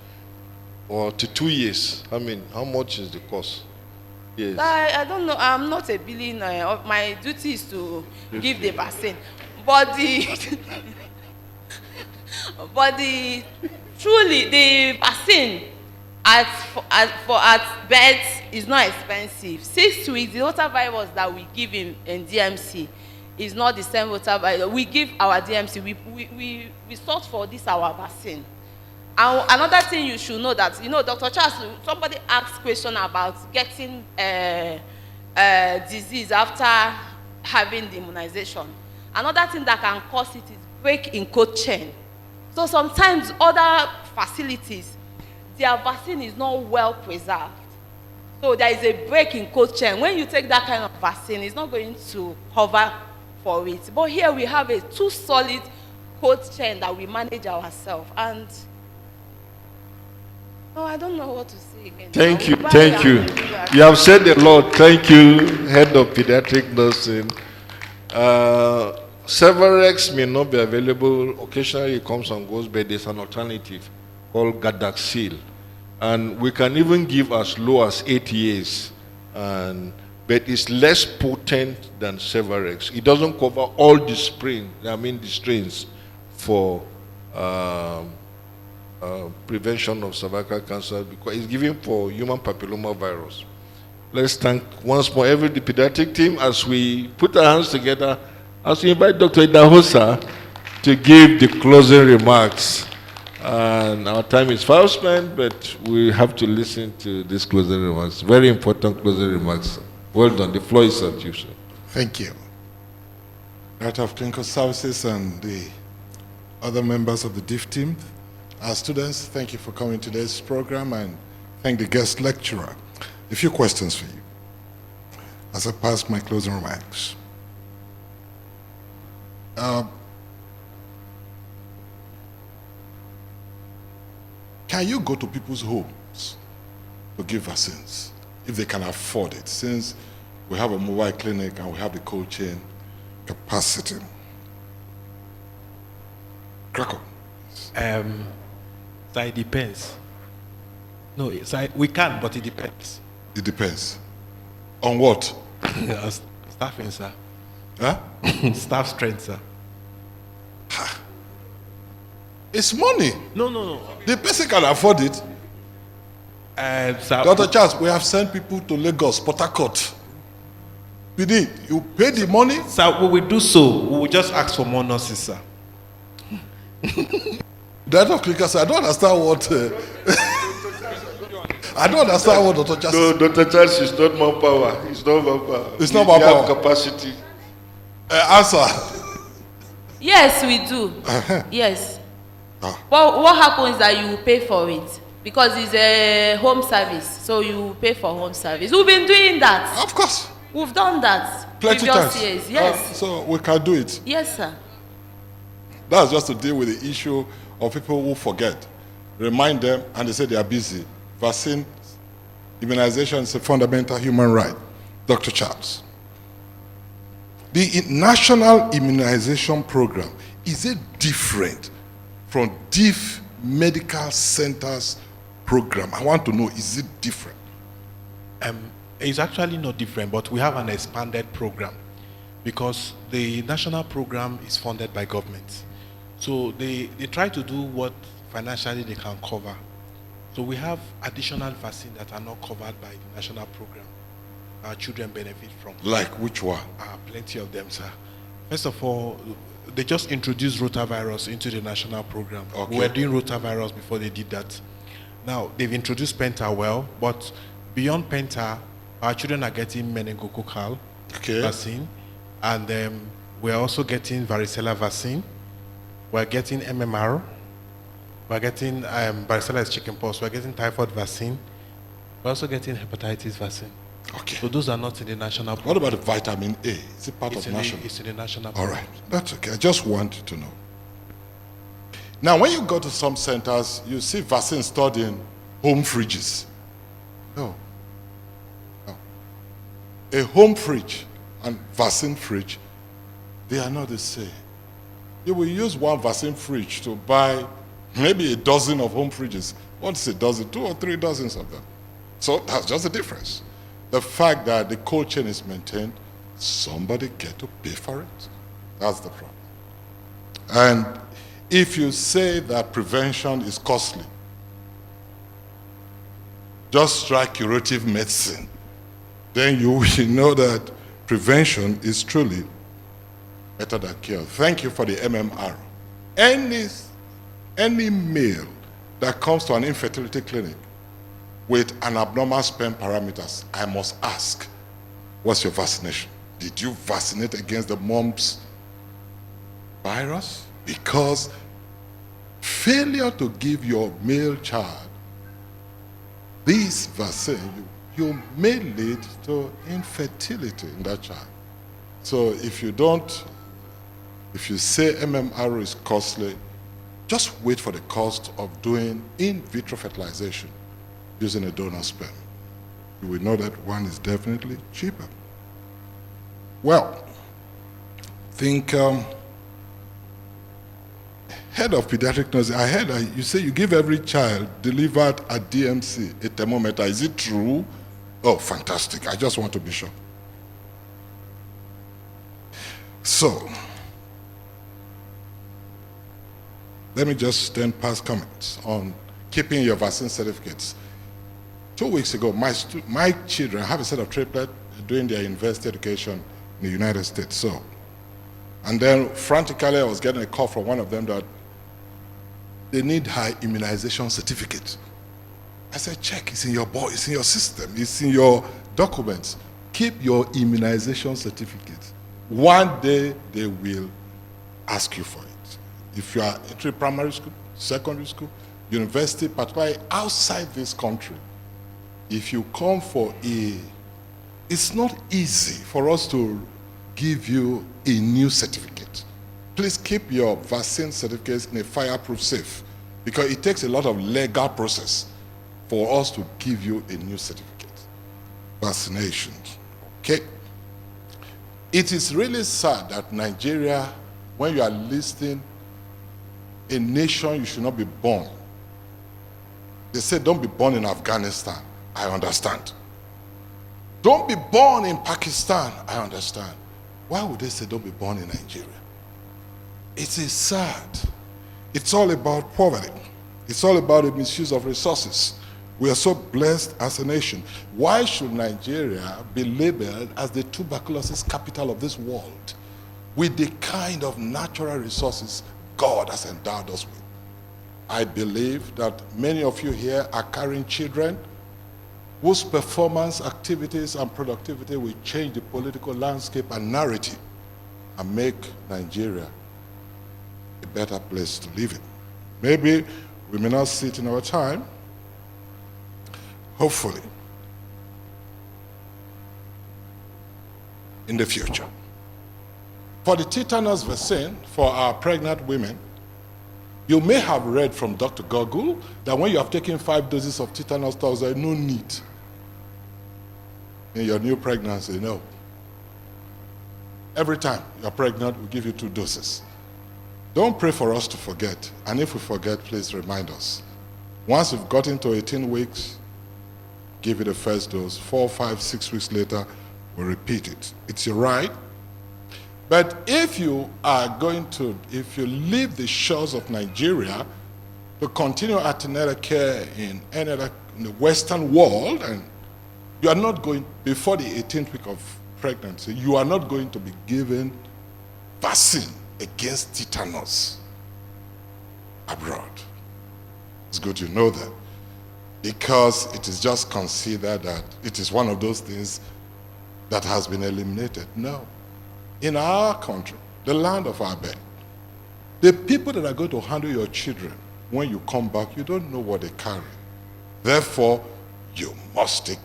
Or to 2 years, how much is the cost? Yes. I don't know, I'm not a billionaire. My duty is to give the vaccine. But truly, the vaccine at birth is not expensive. 6 weeks, the rotavirus that we give in DMC is not the same rotavirus. We give our DMC, we sought for this, our vaccine. And another thing you should know that, Dr. Charles, somebody asked question about getting disease after having the immunization. Another thing that can cause it is break in cold chain. So sometimes other facilities, their vaccine is not well preserved. So there is a break in cold chain. When you take that kind of vaccine, it's not going to cover for it. But here we have a too solid cold chain that we manage ourselves. And I don't know what to say again. Thank you, thank you. You have said a lot. Thank you, Head of Pediatric Nursing. Severex may not be available. Occasionally it comes and goes, but there's an alternative called Gardasil. And we can even give as low as 8 years. But it's less potent than Severex. It doesn't cover all the strains for prevention of cervical cancer, because it's given for human papilloma virus. Let's thank once more the pediatric team as we put our hands together, as we invite Dr. Idahosa to give the closing remarks. And our time is fast spent, but we have to listen to these closing remarks. Very important closing remarks. Well done. The floor is at you, sir. Thank you. Director of Clinical Services and the other members of the DIF team, our students, thank you for coming to today's program, and thank the guest lecturer. A few questions for you as I pass my closing remarks. Can you go to people's homes to give vaccines if they can afford it, since we have a mobile clinic and we have the cold chain capacity? Krakow. So it depends. No, we can, but it depends. It depends. On what? Staffing, sir. Huh? Staff strength, sir. It's money. No. The person can afford it. Sir, Dr. Charles, we have sent people to Lagos, Port Harcourt. PD, you pay the money? Sir, when we do so, we will just ask for more nurses, sir. Director of Clinical Services, I don't understand what... I don't understand what Dr. Charles... No, Dr. Charles is not manpower. It's not manpower. It's not We manpower. have capacity. Answer. Yes, we do. Yes. Ah. But what happens is that you will pay for it because it's a home service. So you will pay for home service. We've been doing that. Of course. We've done that Plenty previous times. years. Yes. So we can do it. Yes, sir. That's just to deal with the issue of people who forget. Remind them, and they say they are busy. Vaccine, immunization is a fundamental human right. Dr. Charles. The national immunization program, is it different from DIF medical centers program? I want to know, is it different? It's actually not different, but we have an expanded program because the national program is funded by government. So they try to do what financially they can cover. So we have additional vaccines that are not covered by the national program. Our children benefit from. Like which one? Plenty of them, sir. First of all, they just introduced rotavirus into the national program. Okay. We were doing rotavirus before they did that. Now, they've introduced Penta well, but beyond Penta, our children are getting meningococcal vaccine, and we're also getting varicella vaccine. We're getting MMR. We're getting varicella chickenpox. We're getting typhoid vaccine. We're also getting hepatitis vaccine. Okay. So those are not in the national program. What about the vitamin A? Is it part of national? It's in the national All program. right, that's okay. I just want to know. Now, when you go to some centers, you see vaccines stored in home fridges. No. A home fridge and vaccine fridge, they are not the same. You will use one vaccine fridge to buy maybe a dozen of home fridges. What's a dozen? 2 or 3 dozens of them. So that's just the difference. The fact that the cold chain is maintained, somebody get to pay for it. That's the problem. And if you say that prevention is costly, just try curative medicine. Then you will know that prevention is truly better than cure. Thank you for the MMR. Any male that comes to an infertility clinic with an abnormal sperm parameters, I must ask, what's your vaccination? Did you vaccinate against the mumps virus? Because failure to give your male child this vaccine, you may lead to infertility in that child. So if you say MMR is costly, just wait for the cost of doing in vitro fertilization using a donor sperm. You will know that one is definitely cheaper. Well, think head of pediatric nursing, I heard you say you give every child delivered at DMC a thermometer. Is it true? Oh, fantastic. I just want to be sure. So, let me just then pass comments on keeping your vaccine certificates. 2 weeks ago, my children have a set of triplets doing their university education in the United States. So, and then frantically I was getting a call from one of them that they need her immunization certificate. I said, check, it's in your it's in your system, it's in your documents. Keep your immunization certificate. One day they will ask you for it. If you are entering primary school, secondary school, university, particularly outside this country, if you come for it's not easy for us to give you a new certificate. Please keep your vaccine certificates in a fireproof safe, because it takes a lot of legal process for us to give you a new certificate. Vaccination. Okay? It is really sad that Nigeria, when you are listing a nation you should not be born, they say don't be born in Afghanistan. I understand. Don't be born in Pakistan. I understand. Why would they say don't be born in Nigeria? It is sad. It's all about poverty. It's all about the misuse of resources. We are so blessed as a nation. Why should Nigeria be labeled as the tuberculosis capital of this world with the kind of natural resources God has endowed us with? I believe that many of you here are carrying children whose performance, activities, and productivity will change the political landscape and narrative and make Nigeria a better place to live in. Maybe we may not see it in our time, hopefully, in the future. For the tetanus vaccine for our pregnant women, you may have read from Dr. Gogul that when you have taken 5 doses of tetanus toxoid, there is no need in your new pregnancy. No. Every time you're pregnant, we give you 2 doses. Don't pray for us to forget. And if we forget, please remind us. Once you've gotten to 18 weeks, give it the first dose. 4, 5, 6 weeks later, we'll repeat it. It's your right. But if you leave the shores of Nigeria to continue antenatal care in the Western world, and you are not going, before the 18th week of pregnancy, you are not going to be given vaccine against tetanus abroad. It's good you know that, because it is just considered that it is one of those things that has been eliminated. No. In our country, the land of our birth, the people that are going to handle your children when you come back, you don't know what they carry. Therefore, you must take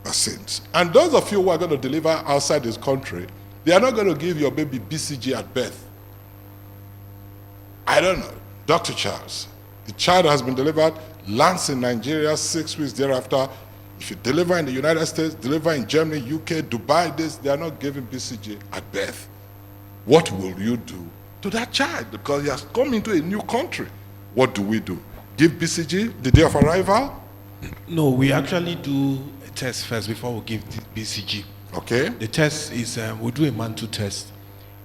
vaccines. And those of you who are going to deliver outside this country, they are not going to give your baby BCG at birth. I don't know. Dr. Charles, the child has been delivered, lands in Nigeria, 6 weeks thereafter. If you deliver in the United States, deliver in Germany, UK, Dubai, they are not giving BCG at birth. What will you do to that child? Because he has come into a new country. What do we do? Give BCG the day of arrival? No, we actually do a test first before we give the BCG. Okay. The test is, we do a man-2 test.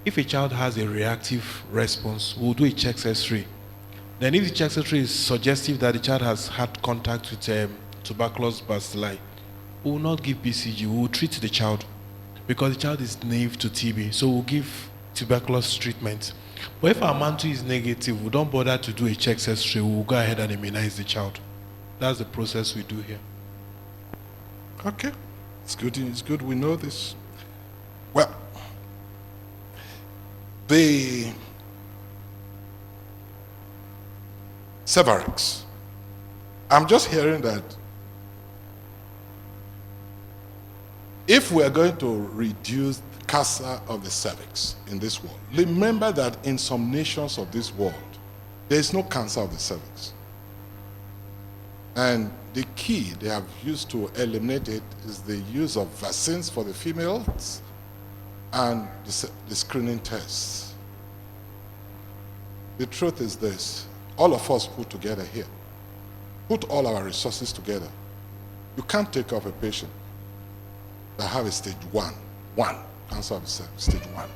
If a child has a reactive response, we'll do a chest X-ray. Then if the chest X-ray is suggestive that the child has had contact with tuberculosis bacilli, we will not give BCG, we will treat the child because the child is naive to TB, so we'll give tuberculosis treatment. But if our man-2 is negative, we don't bother to do a chest X-ray, we'll go ahead and immunize the child. That's the process we do here. Okay, it's good we know this. Well, the cervix, I'm just hearing that if we are going to reduce the cancer of the cervix in this world, remember that in some nations of this world, there is no cancer of the cervix. And the key they have used to eliminate it is the use of vaccines for the females and the screening tests. The truth is this, all of us put together here, put all our resources together. You can't take off a patient that have a stage 1 cancer of the cervix, stage 1.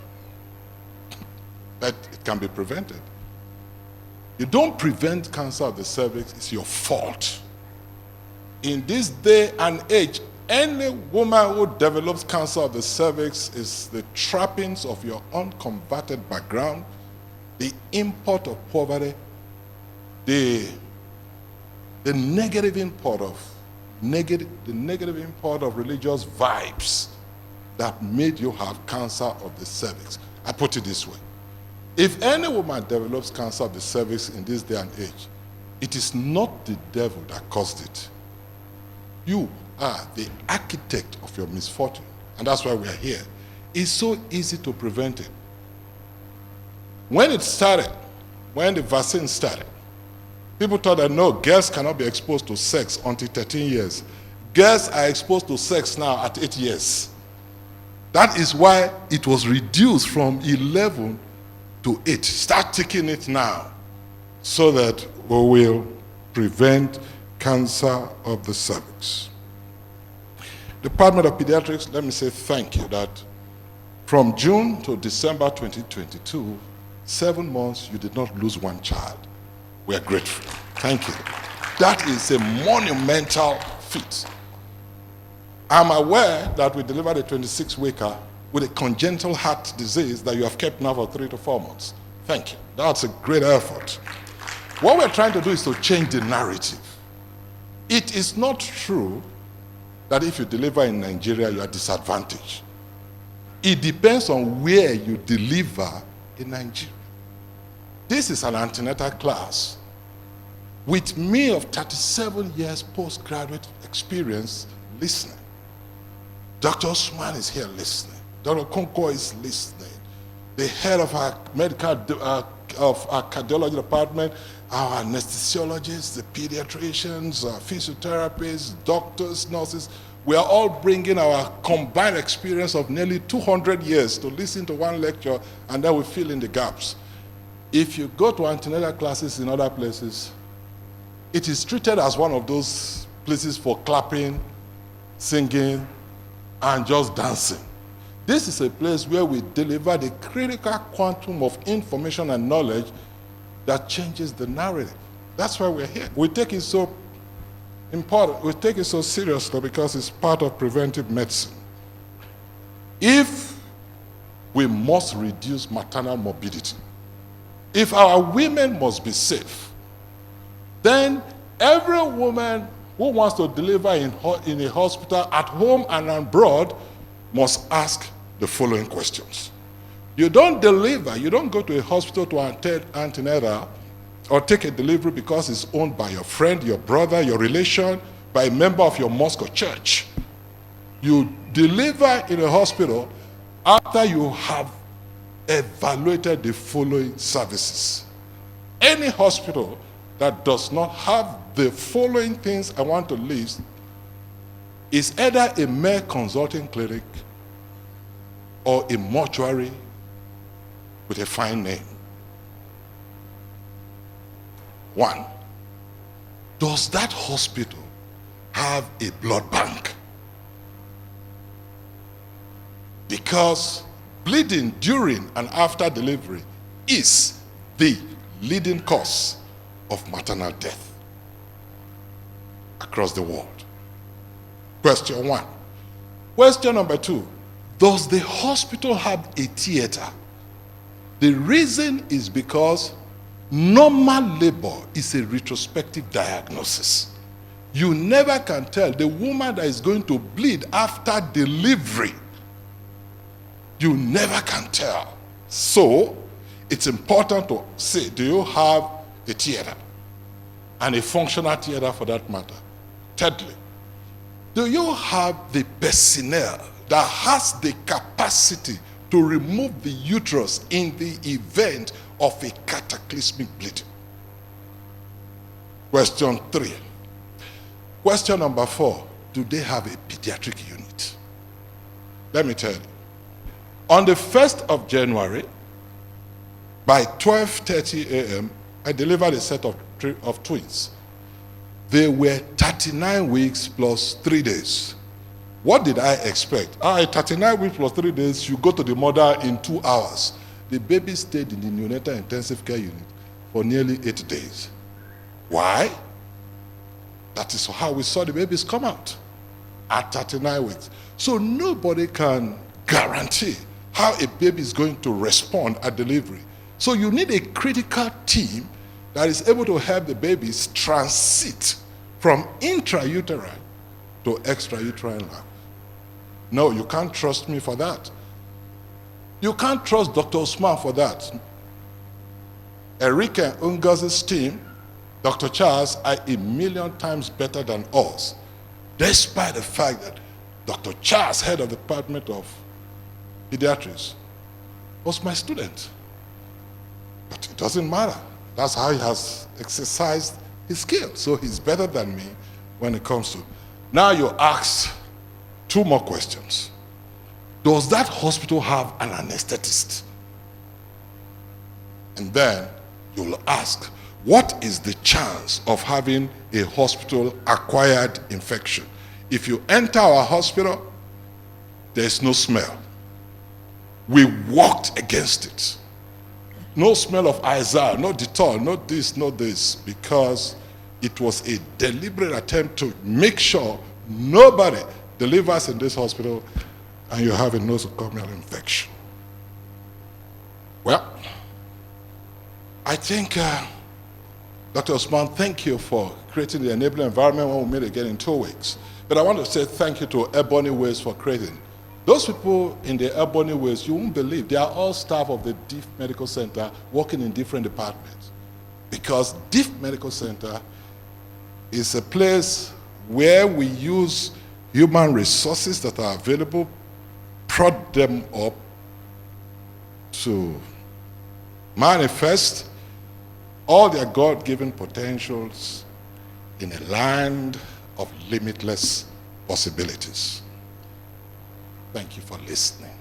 But it can be prevented. You don't prevent cancer of the cervix, it's your fault. In this day and age, any woman who develops cancer of the cervix is the trappings of your unconverted background, the import of poverty, the negative import of religious vibes that made you have cancer of the cervix. I put it this way. If any woman develops cancer of the cervix in this day and age, it is not the devil that caused it. You are the architect of your misfortune. And that's why we are here. It's so easy to prevent it. When it started, when the vaccine started, people thought that no, girls cannot be exposed to sex until 13 years. Girls are exposed to sex now at 8 years. That is why it was reduced from 11 to 8. Start taking it now so that we will prevent cancer of the cervix. Department of Pediatrics, let me say thank you that from June to December 2022, 7 months, you did not lose one child. We are grateful. Thank you. That is a monumental feat. I'm aware that we delivered a 26-weeker with a congenital heart disease that you have kept now for 3 to 4 months. Thank you. That's a great effort. What we're trying to do is to change the narrative. It is not true that if you deliver in Nigeria, you are disadvantaged. It depends on where you deliver in Nigeria. This is an antenatal class. With me of 37 years postgraduate experience listening. Dr. Osman is here listening. Dr. Konko is listening. The head of our of our cardiology department, our anesthesiologists, the pediatricians, physiotherapists, doctors, nurses, we are all bringing our combined experience of nearly 200 years to listen to one lecture, and then we fill in the gaps. If you go to antenatal classes in other places, it is treated as one of those places for clapping, singing, and just dancing. This is a place where we deliver the critical quantum of information and knowledge that changes the narrative. That's why we're here. We take it so important, we take it so seriously because it's part of preventive medicine. If we must reduce maternal morbidity, if our women must be safe, then every woman who wants to deliver in a hospital, at home and abroad, must ask the following questions. You don't deliver, you don't go to a hospital to antenatal or take a delivery because it's owned by your friend, your brother, your relation, by a member of your mosque or church. You deliver in a hospital after you have evaluated the following services. Any hospital that does not have the following things I want to list is either a mere consulting clinic or a mortuary with a fine name. 1, does that hospital have a blood bank? Because bleeding during and after delivery is the leading cause of maternal death across the world. Question 1. Question number 2, does the hospital have a theater? The reason is because normal labor is a retrospective diagnosis. You never can tell the woman that is going to bleed after delivery. You never can tell. So, it's important to say, do you have a theater? And a functional theater for that matter. Thirdly, do you have the personnel that has the capacity to remove the uterus in the event of a cataclysmic bleeding? Question 3. Question number 4, do they have a pediatric unit? Let me tell you. On the 1st of January, by 12:30 a.m., I delivered a set of twins. They were 39 weeks plus 3 days. What did I expect? 39 weeks plus 3 days, you go to the mother in 2 hours. The baby stayed in the neonatal intensive care unit for nearly 8 days. Why? That is how we saw the babies come out at 39 weeks. So nobody can guarantee how a baby is going to respond at delivery. So you need a critical team that is able to help the babies transit from intrauterine to extrauterine life. No, you can't trust me for that. You can't trust Dr. Osman for that. Enrique Unga's team, Dr. Charles, are a million times better than us, despite the fact that Dr. Charles, head of the Department of Pediatrics, was my student. But it doesn't matter. That's how he has exercised his skill. So he's better than me when it comes to. Now you ask 2 more questions. Does that hospital have an anesthetist? And then you'll ask, what is the chance of having a hospital-acquired infection? If you enter our hospital, there's no smell. We walked against it. No smell of Izal, no Dettol, no this, because it was a deliberate attempt to make sure nobody delivers in this hospital and you have a nosocomial infection. Well, I think, Dr. Osman, thank you for creating the enabling environment when we meet again in 2 weeks. But I want to say thank you to Ebony Ways for creating. Those people in the Ebony Ways, you won't believe, they are all staff of the Deaf Medical Center working in different departments. Because Deaf Medical Center is a place where we use human resources that are available, prod them up to manifest all their God-given potentials in a land of limitless possibilities. Thank you for listening.